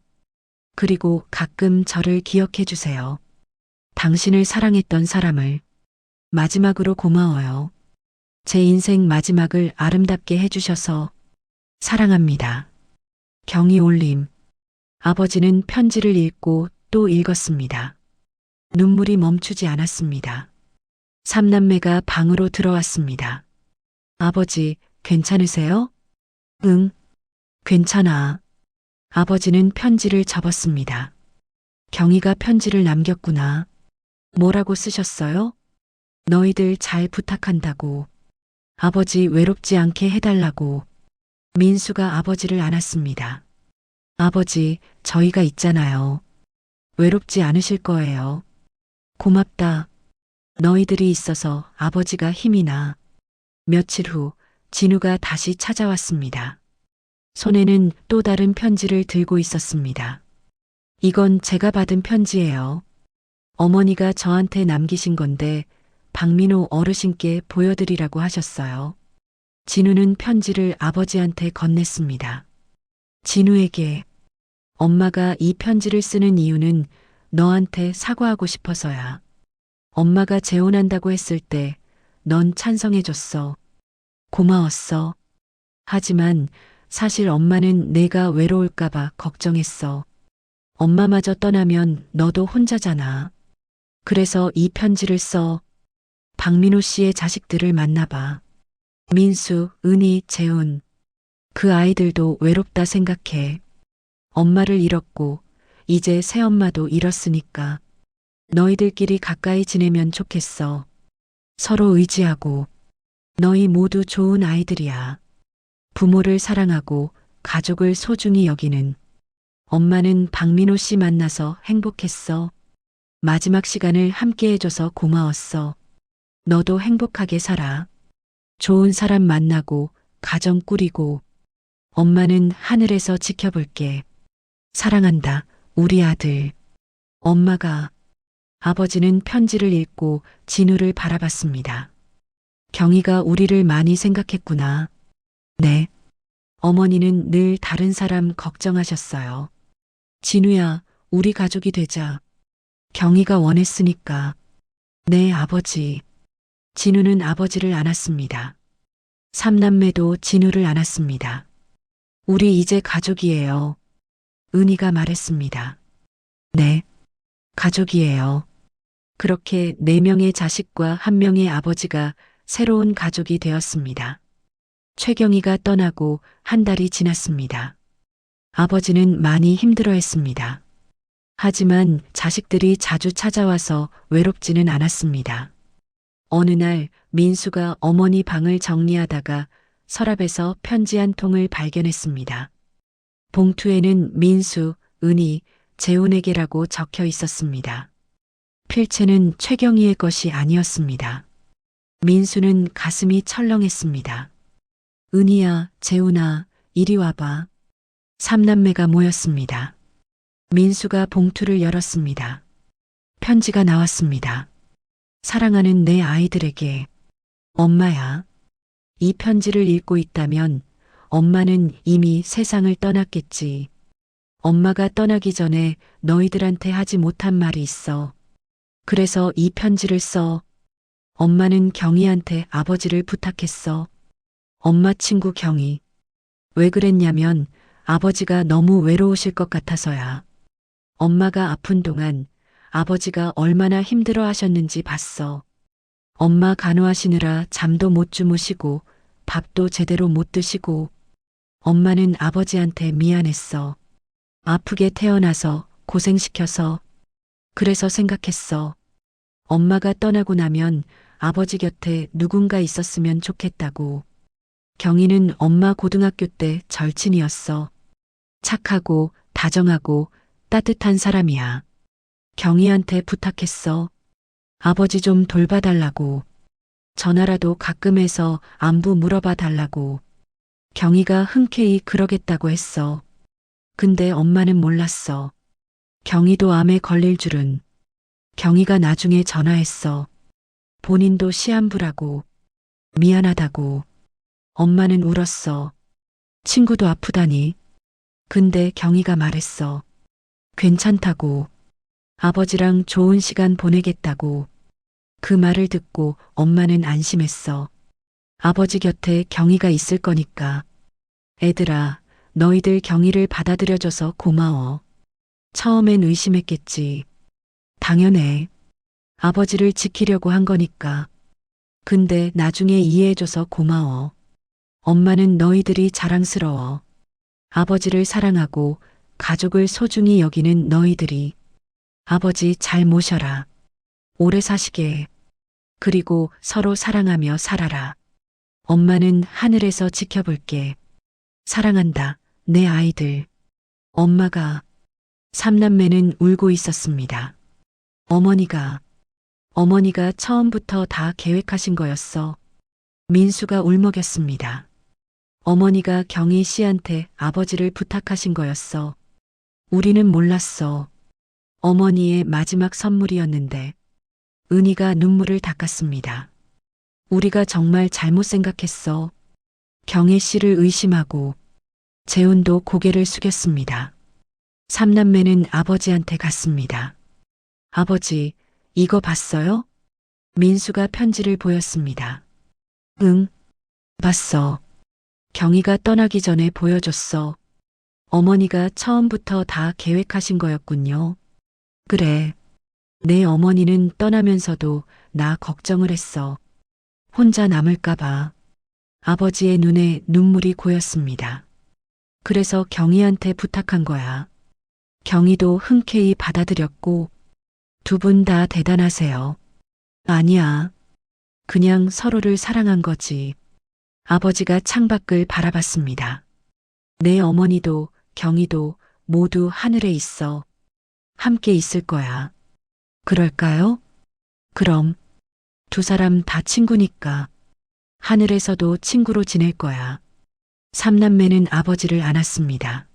그리고 가끔 저를 기억해 주세요. 당신을 사랑했던 사람을. 마지막으로 고마워요. 제 인생 마지막을 아름답게 해주셔서 사랑합니다. 경이 올림. 아버지는 편지를 읽고 또 읽었습니다. 눈물이 멈추지 않았습니다. 삼남매가 방으로 들어왔습니다. 아버지, 괜찮으세요? 응, 괜찮아. 아버지는 편지를 접었습니다. 경이가 편지를 남겼구나. 뭐라고 쓰셨어요? 너희들 잘 부탁한다고. 아버지 외롭지 않게 해달라고. 민수가 아버지를 안았습니다. 아버지, 저희가 있잖아요. 외롭지 않으실 거예요. 고맙다. 너희들이 있어서 아버지가 힘이 나. 며칠 후 진우가 다시 찾아왔습니다. 손에는 또 다른 편지를 들고 있었습니다. 이건 제가 받은 편지예요. 어머니가 저한테 남기신 건데 박민호 어르신께 보여드리라고 하셨어요. 진우는 편지를 아버지한테 건넸습니다. 진우에게 엄마가 이 편지를 쓰는 이유는 너한테 사과하고 싶어서야. 엄마가 재혼한다고 했을 때 넌 찬성해줬어. 고마웠어. 하지만 사실 엄마는 내가 외로울까봐 걱정했어. 엄마마저 떠나면 너도 혼자잖아. 그래서 이 편지를 써. 박민호 씨의 자식들을 만나봐. 민수, 은희, 재훈. 그 아이들도 외롭다 생각해. 엄마를 잃었고 이제 새엄마도 잃었으니까 너희들끼리 가까이 지내면 좋겠어. 서로 의지하고. 너희 모두 좋은 아이들이야. 부모를 사랑하고 가족을 소중히 여기는 엄마는 박민호 씨 만나서 행복했어. 마지막 시간을 함께 해줘서 고마웠어. 너도 행복하게 살아. 좋은 사람 만나고 가정 꾸리고 엄마는 하늘에서 지켜볼게. 사랑한다, 우리 아들. 엄마가. 아버지는 편지를 읽고 진우를 바라봤습니다. 경이가 우리를 많이 생각했구나. 네. 어머니는 늘 다른 사람 걱정하셨어요. 진우야, 우리 가족이 되자. 경이가 원했으니까. 네, 아버지. 진우는 아버지를 안았습니다. 삼남매도 진우를 안았습니다. 우리 이제 가족이에요. 은희가 말했습니다. 네, 가족이에요. 그렇게 4명의 자식과 1명의 아버지가 새로운 가족이 되었습니다. 최경희가 떠나고 1달이 지났습니다. 아버지는 많이 힘들어했습니다. 하지만 자식들이 자주 찾아와서 외롭지는 않았습니다. 어느 날 민수가 어머니 방을 정리하다가 서랍에서 편지 한 통을 발견했습니다. 봉투에는 민수, 은희, 재훈에게라고 적혀 있었습니다. 필체는 최경희의 것이 아니었습니다. 민수는 가슴이 철렁했습니다. 은희야, 재훈아, 이리 와봐. 3남매가 모였습니다. 민수가 봉투를 열었습니다. 편지가 나왔습니다. 사랑하는 내 아이들에게. 엄마야. 이 편지를 읽고 있다면 엄마는 이미 세상을 떠났겠지. 엄마가 떠나기 전에 너희들한테 하지 못한 말이 있어. 그래서 이 편지를 써. 엄마는 경희한테 아버지를 부탁했어. 엄마 친구 경희. 왜 그랬냐면 아버지가 너무 외로우실 것 같아서야. 엄마가 아픈 동안 아버지가 얼마나 힘들어 하셨는지 봤어. 엄마 간호하시느라 잠도 못 주무시고 밥도 제대로 못 드시고 엄마는 아버지한테 미안했어. 아프게 태어나서 고생시켜서. 그래서 생각했어. 엄마가 떠나고 나면 아버지 곁에 누군가 있었으면 좋겠다고. 경희는 엄마 고등학교 때 절친이었어. 착하고 다정하고 따뜻한 사람이야. 경희한테 부탁했어. 아버지 좀 돌봐달라고. 전화라도 가끔 해서 안부 물어봐 달라고. 경희가 흔쾌히 그러겠다고 했어. 근데 엄마는 몰랐어. 경희도 암에 걸릴 줄은. 경희가 나중에 전화했어. 본인도 시한부라고. 미안하다고. 엄마는 울었어. 친구도 아프다니. 근데 경희가 말했어. 괜찮다고. 아버지랑 좋은 시간 보내겠다고. 그 말을 듣고 엄마는 안심했어. 아버지 곁에 경희가 있을 거니까. 애들아, 너희들 경희를 받아들여줘서 고마워. 처음엔 의심했겠지. 당연해. 아버지를 지키려고 한 거니까. 근데 나중에 이해해줘서 고마워. 엄마는 너희들이 자랑스러워. 아버지를 사랑하고 가족을 소중히 여기는 너희들이. 아버지 잘 모셔라. 오래 사시게. 그리고 서로 사랑하며 살아라. 엄마는 하늘에서 지켜볼게. 사랑한다, 내 아이들. 엄마가. 3남매는 울고 있었습니다. 어머니가 처음부터 다 계획하신 거였어. 민수가 울먹였습니다. 어머니가 경희 씨한테 아버지를 부탁하신 거였어. 우리는 몰랐어. 어머니의 마지막 선물이었는데. 은희가 눈물을 닦았습니다. 우리가 정말 잘못 생각했어. 경혜 씨를 의심하고. 재훈도 고개를 숙였습니다. 3남매는 아버지한테 갔습니다. 아버지, 이거 봤어요? 민수가 편지를 보였습니다. 응, 봤어. 경희가 떠나기 전에 보여줬어. 어머니가 처음부터 다 계획하신 거였군요. 그래. 내 어머니는 떠나면서도 나 걱정을 했어. 혼자 남을까봐. 아버지의 눈에 눈물이 고였습니다. 그래서 경희한테 부탁한 거야. 경희도 흔쾌히 받아들였고. 두 분 다 대단하세요. 아니야. 그냥 서로를 사랑한 거지. 아버지가 창밖을 바라봤습니다. 내 어머니도 경희도 모두 하늘에 있어. 함께 있을 거야. 그럴까요? 그럼. 두 사람 다 친구니까. 하늘에서도 친구로 지낼 거야. 3남매는 아버지를 안았습니다.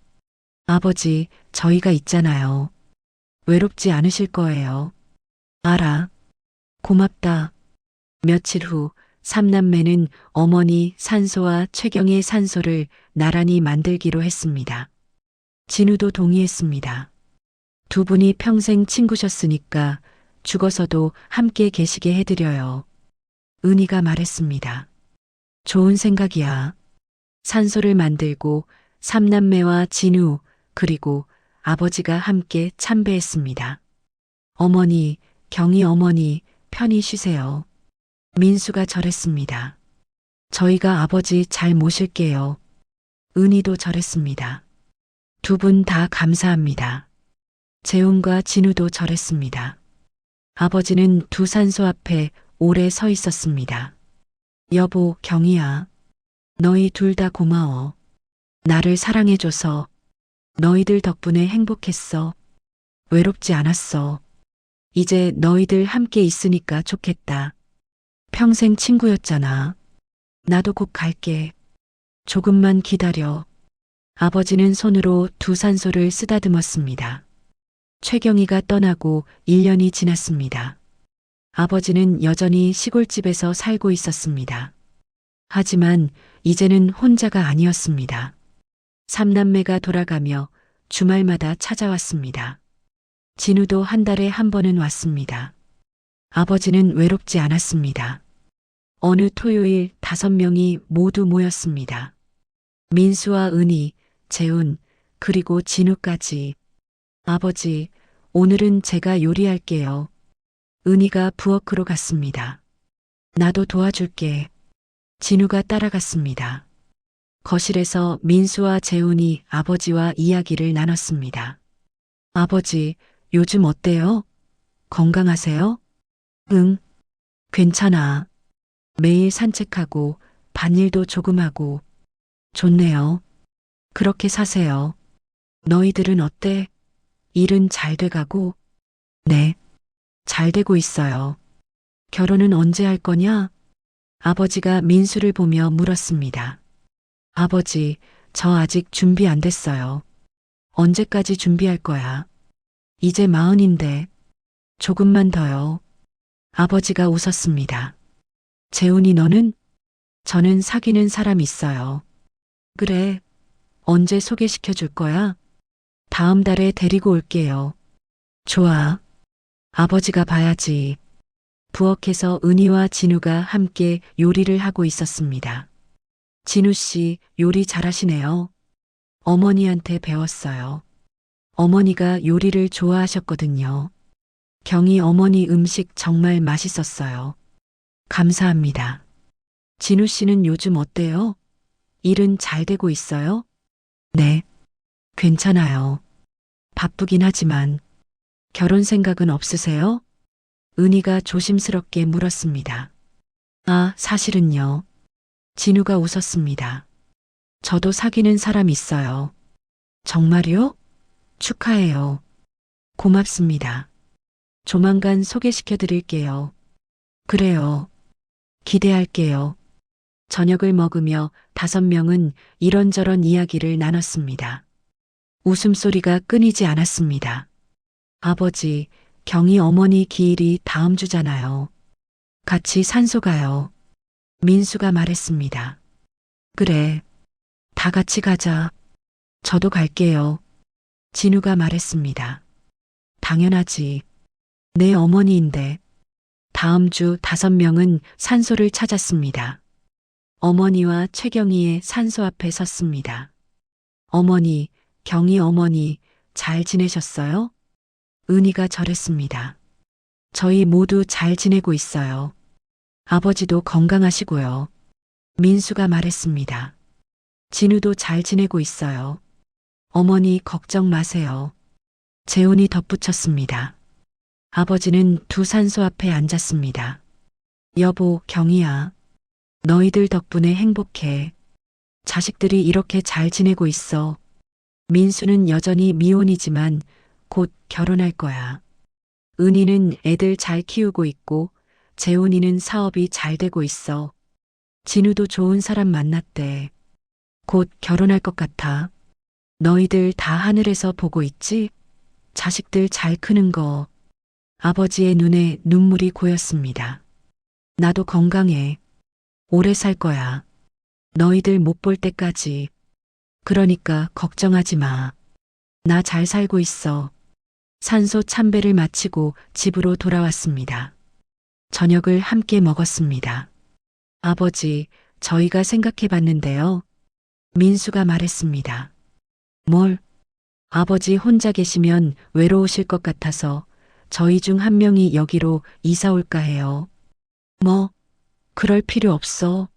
아버지, 저희가 있잖아요. 외롭지 않으실 거예요. 알아. 고맙다. 며칠 후 3남매는 어머니 산소와 최경의 산소를 나란히 만들기로 했습니다. 진우도 동의했습니다. 두 분이 평생 친구셨으니까 죽어서도 함께 계시게 해드려요. 은희가 말했습니다. 좋은 생각이야. 산소를 만들고 3남매와 진우 그리고 아버지가 함께 참배했습니다. 어머니, 경희 어머니, 편히 쉬세요. 민수가 절했습니다. 저희가 아버지 잘 모실게요. 은희도 절했습니다. 두 분 다 감사합니다. 재훈과 진우도 절했습니다. 아버지는 두 산소 앞에 오래 서 있었습니다. 여보, 경희야. 너희 둘 다 고마워. 나를 사랑해줘서. 너희들 덕분에 행복했어. 외롭지 않았어. 이제 너희들 함께 있으니까 좋겠다. 평생 친구였잖아. 나도 곧 갈게. 조금만 기다려. 아버지는 손으로 두 산소를 쓰다듬었습니다. 최경희가 떠나고 1년이 지났습니다. 아버지는 여전히 시골집에서 살고 있었습니다. 하지만 이제는 혼자가 아니었습니다. 삼남매가 돌아가며 주말마다 찾아왔습니다. 진우도 한 달에 한 번은 왔습니다. 아버지는 외롭지 않았습니다. 어느 토요일 5명이 모두 모였습니다. 민수와 은희, 재훈, 그리고 진우까지. 아버지, 오늘은 제가 요리할게요. 은희가 부엌으로 갔습니다. 나도 도와줄게. 진우가 따라갔습니다. 거실에서 민수와 재훈이 아버지와 이야기를 나눴습니다. 아버지, 요즘 어때요? 건강하세요? 응, 괜찮아. 매일 산책하고 밭일도 조금 하고 좋네요. 그렇게 사세요. 너희들은 어때? 일은 잘 돼가고? 네, 잘 되고 있어요. 결혼은 언제 할 거냐? 아버지가 민수를 보며 물었습니다. 아버지, 저 아직 준비 안 됐어요. 언제까지 준비할 거야? 이제 40인데. 조금만 더요. 아버지가 웃었습니다. 재훈이 너는? 저는 사귀는 사람 있어요. 그래. 언제 소개시켜 줄 거야? 다음 달에 데리고 올게요. 좋아. 아버지가 봐야지. 부엌에서 은희와 진우가 함께 요리를 하고 있었습니다. 진우 씨 요리 잘하시네요. 어머니한테 배웠어요. 어머니가 요리를 좋아하셨거든요. 경희 어머니 음식 정말 맛있었어요. 감사합니다. 진우 씨는 요즘 어때요? 일은 잘 되고 있어요? 네, 괜찮아요. 바쁘긴 하지만 결혼 생각은 없으세요? 은희가 조심스럽게 물었습니다. 아, 사실은요. 진우가 웃었습니다. 저도 사귀는 사람 있어요. 정말요? 축하해요. 고맙습니다. 조만간 소개시켜 드릴게요. 그래요. 기대할게요. 저녁을 먹으며 5명은 이런저런 이야기를 나눴습니다. 웃음소리가 끊이지 않았습니다. 아버지, 경희 어머니 기일이 다음 주잖아요. 같이 산소 가요. 민수가 말했습니다. 그래. 다 같이 가자. 저도 갈게요. 진우가 말했습니다. 당연하지. 내 어머니인데. 다음 주 5명은 산소를 찾았습니다. 어머니와 최경희의 산소 앞에 섰습니다. 어머니, 경희 어머니, 잘 지내셨어요? 은희가 절했습니다. 저희 모두 잘 지내고 있어요. 아버지도 건강하시고요. 민수가 말했습니다. 진우도 잘 지내고 있어요. 어머니 걱정 마세요. 재훈이 덧붙였습니다. 아버지는 두 산소 앞에 앉았습니다. 여보, 경희야. 너희들 덕분에 행복해. 자식들이 이렇게 잘 지내고 있어. 민수는 여전히 미혼이지만 곧 결혼할 거야. 은희는 애들 잘 키우고 있고 재훈이는 사업이 잘 되고 있어. 진우도 좋은 사람 만났대. 곧 결혼할 것 같아. 너희들 다 하늘에서 보고 있지? 자식들 잘 크는 거. 아버지의 눈에 눈물이 고였습니다. 나도 건강해. 오래 살 거야. 너희들 못 볼 때까지. 그러니까 걱정하지 마. 나 잘 살고 있어. 산소 참배를 마치고 집으로 돌아왔습니다. 저녁을 함께 먹었습니다. 아버지, 저희가 생각해 봤는데요. 민수가 말했습니다. 뭘? 아버지 혼자 계시면 외로우실 것 같아서 저희 중 한 명이 여기로 이사 올까 해요. 뭐, 그럴 필요 없어.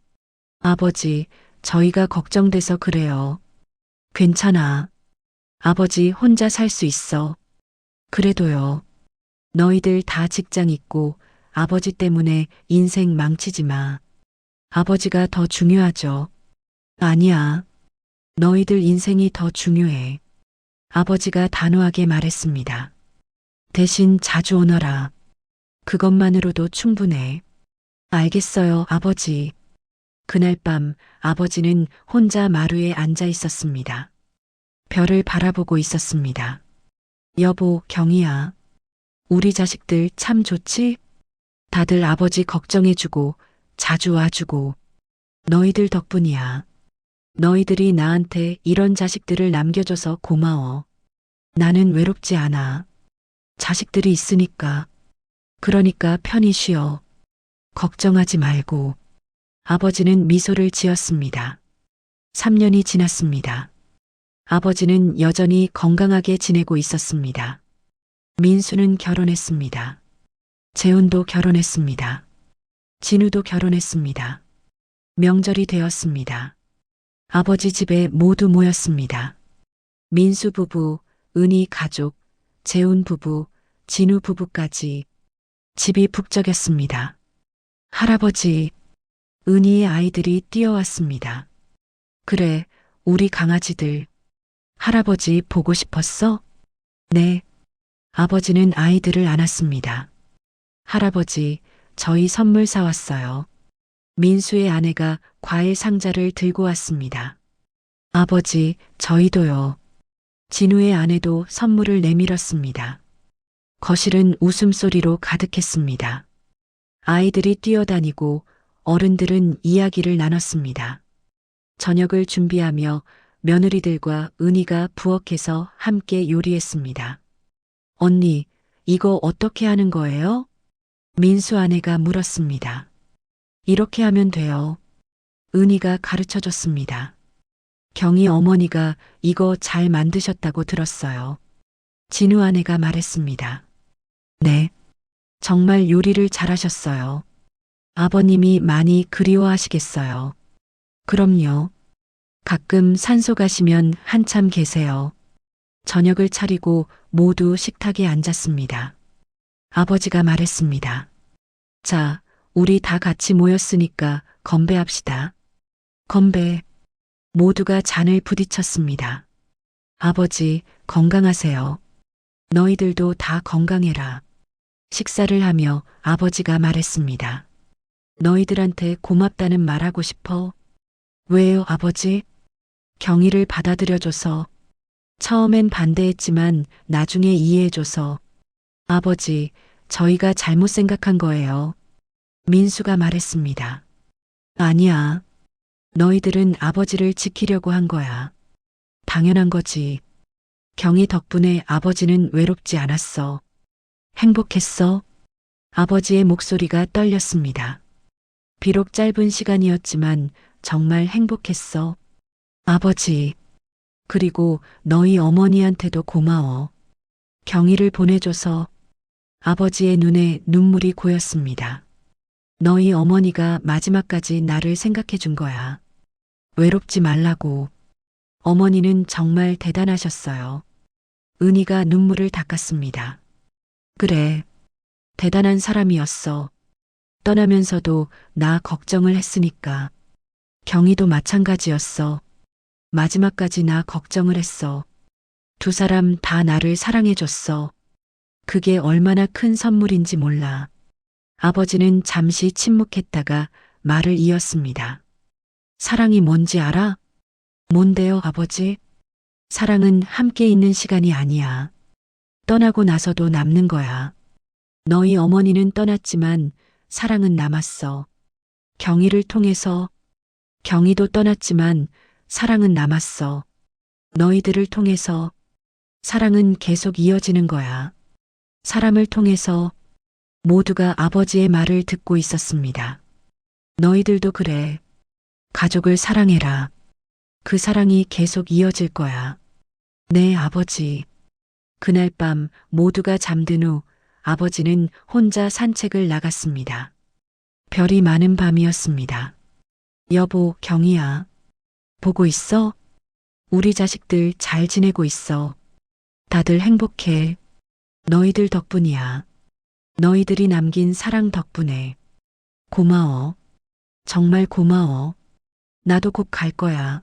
아버지, 저희가 걱정돼서 그래요. 괜찮아. 아버지 혼자 살 수 있어. 그래도요. 너희들 다 직장 있고 아버지 때문에 인생 망치지 마. 아버지가 더 중요하죠. 아니야. 너희들 인생이 더 중요해. 아버지가 단호하게 말했습니다. 대신 자주 오너라. 그것만으로도 충분해. 알겠어요, 아버지. 그날 밤 아버지는 혼자 마루에 앉아 있었습니다. 별을 바라보고 있었습니다. 여보, 경이야. 우리 자식들 참 좋지? 다들 아버지 걱정해주고 자주 와주고 너희들 덕분이야. 너희들이 나한테 이런 자식들을 남겨줘서 고마워. 나는 외롭지 않아. 자식들이 있으니까. 그러니까 편히 쉬어. 걱정하지 말고. 아버지는 미소를 지었습니다. 3년이 지났습니다. 아버지는 여전히 건강하게 지내고 있었습니다. 민수는 결혼했습니다. 재훈도 결혼했습니다. 진우도 결혼했습니다. 명절이 되었습니다. 아버지 집에 모두 모였습니다. 민수 부부, 은희 가족, 재훈 부부, 진우 부부까지 집이 북적였습니다. 할아버지, 은희의 아이들이 뛰어왔습니다. 그래, 우리 강아지들. 할아버지 보고 싶었어? 네. 아버지는 아이들을 안았습니다. 할아버지, 저희 선물 사왔어요. 민수의 아내가 과일 상자를 들고 왔습니다. 아버지, 저희도요. 진우의 아내도 선물을 내밀었습니다. 거실은 웃음소리로 가득했습니다. 아이들이 뛰어다니고 어른들은 이야기를 나눴습니다. 저녁을 준비하며 며느리들과 은희가 부엌에서 함께 요리했습니다. 언니, 이거 어떻게 하는 거예요? 민수 아내가 물었습니다. 이렇게 하면 돼요. 은희가 가르쳐 줬습니다. 경희 어머니가 이거 잘 만드셨다고 들었어요. 진우 아내가 말했습니다. 네. 정말 요리를 잘하셨어요. 아버님이 많이 그리워하시겠어요. 그럼요. 가끔 산소 가시면 한참 계세요. 저녁을 차리고 모두 식탁에 앉았습니다. 아버지가 말했습니다. 자, 우리 다 같이 모였으니까 건배합시다. 건배. 모두가 잔을 부딪혔습니다. 아버지, 건강하세요. 너희들도 다 건강해라. 식사를 하며 아버지가 말했습니다. 너희들한테 고맙다는 말하고 싶어. 왜요, 아버지? 경희를 받아들여줘서. 처음엔 반대했지만 나중에 이해해줘서. 아버지, 저희가 잘못 생각한 거예요. 민수가 말했습니다. 아니야. 너희들은 아버지를 지키려고 한 거야. 당연한 거지. 경희 덕분에 아버지는 외롭지 않았어. 행복했어. 아버지의 목소리가 떨렸습니다. 비록 짧은 시간이었지만 정말 행복했어. 아버지. 그리고 너희 어머니한테도 고마워. 경희를 보내줘서. 아버지의 눈에 눈물이 고였습니다. 너희 어머니가 마지막까지 나를 생각해 준 거야. 외롭지 말라고. 어머니는 정말 대단하셨어요. 은희가 눈물을 닦았습니다. 그래. 대단한 사람이었어. 떠나면서도 나 걱정을 했으니까. 경희도 마찬가지였어. 마지막까지 나 걱정을 했어. 두 사람 다 나를 사랑해줬어. 그게 얼마나 큰 선물인지 몰라. 아버지는 잠시 침묵했다가 말을 이었습니다. 사랑이 뭔지 알아? 뭔데요, 아버지? 사랑은 함께 있는 시간이 아니야. 떠나고 나서도 남는 거야. 너희 어머니는 떠났지만 사랑은 남았어. 경희를 통해서. 경희도 떠났지만 사랑은 남았어. 너희들을 통해서. 사랑은 계속 이어지는 거야. 사람을 통해서. 모두가 아버지의 말을 듣고 있었습니다. 너희들도 그래. 가족을 사랑해라. 그 사랑이 계속 이어질 거야. 네, 아버지. 그날 밤 모두가 잠든 후 아버지는 혼자 산책을 나갔습니다. 별이 많은 밤이었습니다. 여보, 경희야. 보고 있어? 우리 자식들 잘 지내고 있어. 다들 행복해. 너희들 덕분이야. 너희들이 남긴 사랑 덕분에. 고마워. 정말 고마워. 나도 곧 갈 거야.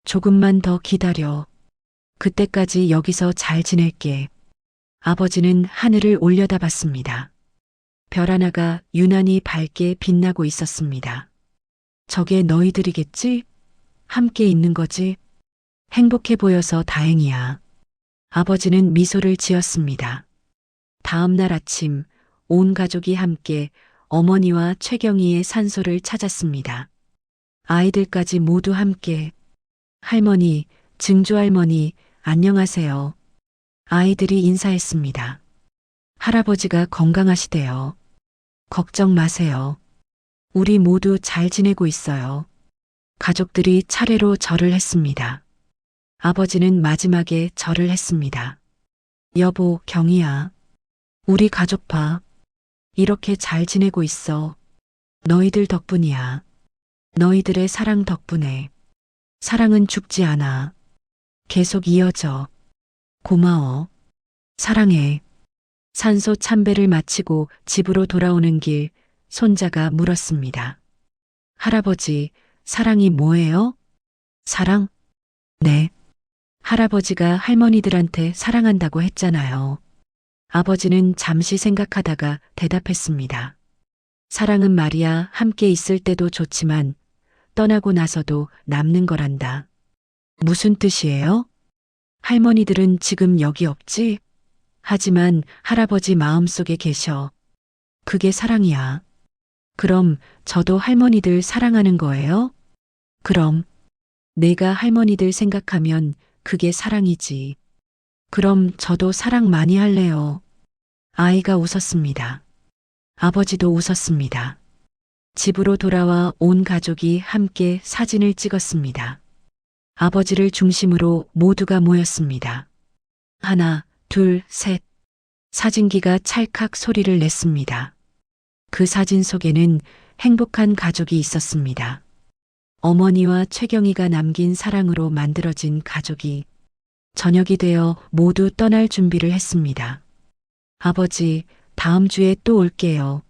조금만 더 기다려. 그때까지 여기서 잘 지낼게. 아버지는 하늘을 올려다봤습니다. 별 하나가 유난히 밝게 빛나고 있었습니다. 저게 너희들이겠지? 함께 있는 거지? 행복해 보여서 다행이야. 아버지는 미소를 지었습니다. 다음 날 아침 온 가족이 함께 어머니와 최경희의 산소를 찾았습니다. 아이들까지 모두 함께. 할머니, 증조할머니, 안녕하세요. 아이들이 인사했습니다. 할아버지가 건강하시대요. 걱정 마세요. 우리 모두 잘 지내고 있어요. 가족들이 차례로 절을 했습니다. 아버지는 마지막에 절을 했습니다. 여보, 경희야. 우리 가족 봐. 이렇게 잘 지내고 있어. 너희들 덕분이야. 너희들의 사랑 덕분에. 사랑은 죽지 않아. 계속 이어져. 고마워. 사랑해. 산소 참배를 마치고 집으로 돌아오는 길 손자가 물었습니다. 할아버지, 사랑이 뭐예요? 사랑? 네. 할아버지가 할머니들한테 사랑한다고 했잖아요. 아버지는 잠시 생각하다가 대답했습니다. 사랑은 말이야 함께 있을 때도 좋지만 떠나고 나서도 남는 거란다. 무슨 뜻이에요? 할머니들은 지금 여기 없지? 하지만 할아버지 마음속에 계셔. 그게 사랑이야. 그럼 저도 할머니들 사랑하는 거예요? 그럼 내가 할머니들 생각하면 그게 사랑이지. 그럼 저도 사랑 많이 할래요. 아이가 웃었습니다. 아버지도 웃었습니다. 집으로 돌아와 온 가족이 함께 사진을 찍었습니다. 아버지를 중심으로 모두가 모였습니다. 하나, 둘, 셋. 사진기가 찰칵 소리를 냈습니다. 그 사진 속에는 행복한 가족이 있었습니다. 어머니와 최경희가 남긴 사랑으로 만들어진 가족이 저녁이 되어 모두 떠날 준비를 했습니다. 아버지, 다음 주에 또 올게요.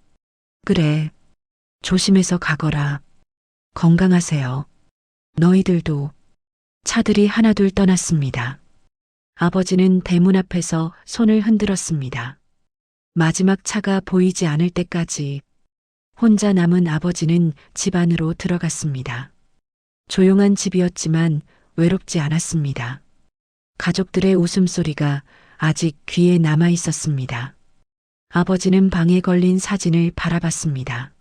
그래. 조심해서 가거라. 건강하세요. 너희들도. 차들이 하나둘 떠났습니다. 아버지는 대문 앞에서 손을 흔들었습니다. 마지막 차가 보이지 않을 때까지 혼자 남은 아버지는 집 안으로 들어갔습니다. 조용한 집이었지만 외롭지 않았습니다. 가족들의 웃음소리가 아직 귀에 남아 있었습니다. 아버지는 방에 걸린 사진을 바라봤습니다.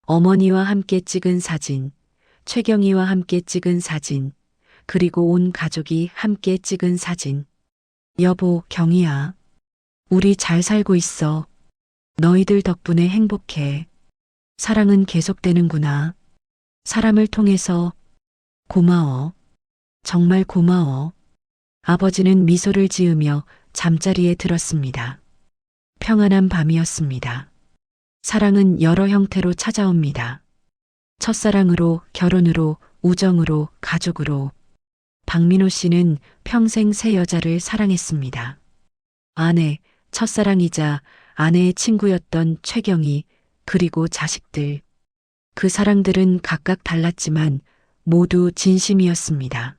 어머니와 함께 찍은 사진, 최경희와 함께 찍은 사진, 그리고 온 가족이 함께 찍은 사진. 여보, 경희야. 우리 잘 살고 있어. 너희들 덕분에 행복해. 사랑은 계속되는구나. 사람을 통해서. 고마워. 정말 고마워. 아버지는 미소를 지으며 잠자리에 들었습니다. 평안한 밤이었습니다. 사랑은 여러 형태로 찾아옵니다. 첫사랑으로, 결혼으로, 우정으로, 가족으로. 박민호 씨는 평생 세 여자를 사랑했습니다. 아내, 첫사랑이자 아내의 친구였던 최경희, 그리고 자식들. 그 사랑들은 각각 달랐지만 모두 진심이었습니다.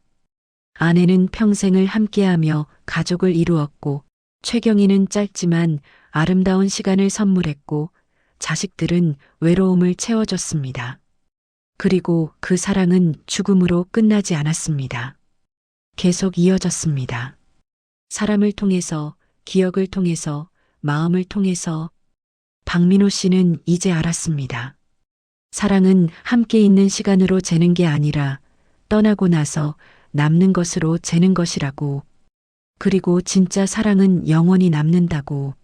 아내는 평생을 함께하며 가족을 이루었고, 최경희는 짧지만 아름다운 시간을 선물했고, 자식들은 외로움을 채워줬습니다. 그리고 그 사랑은 죽음으로 끝나지 않았습니다. 계속 이어졌습니다. 사람을 통해서, 기억을 통해서, 마음을 통해서. 박민호 씨는 이제 알았습니다. 사랑은 함께 있는 시간으로 재는 게 아니라 떠나고 나서 남는 것으로 재는 것이라고. 그리고 진짜 사랑은 영원히 남는다고.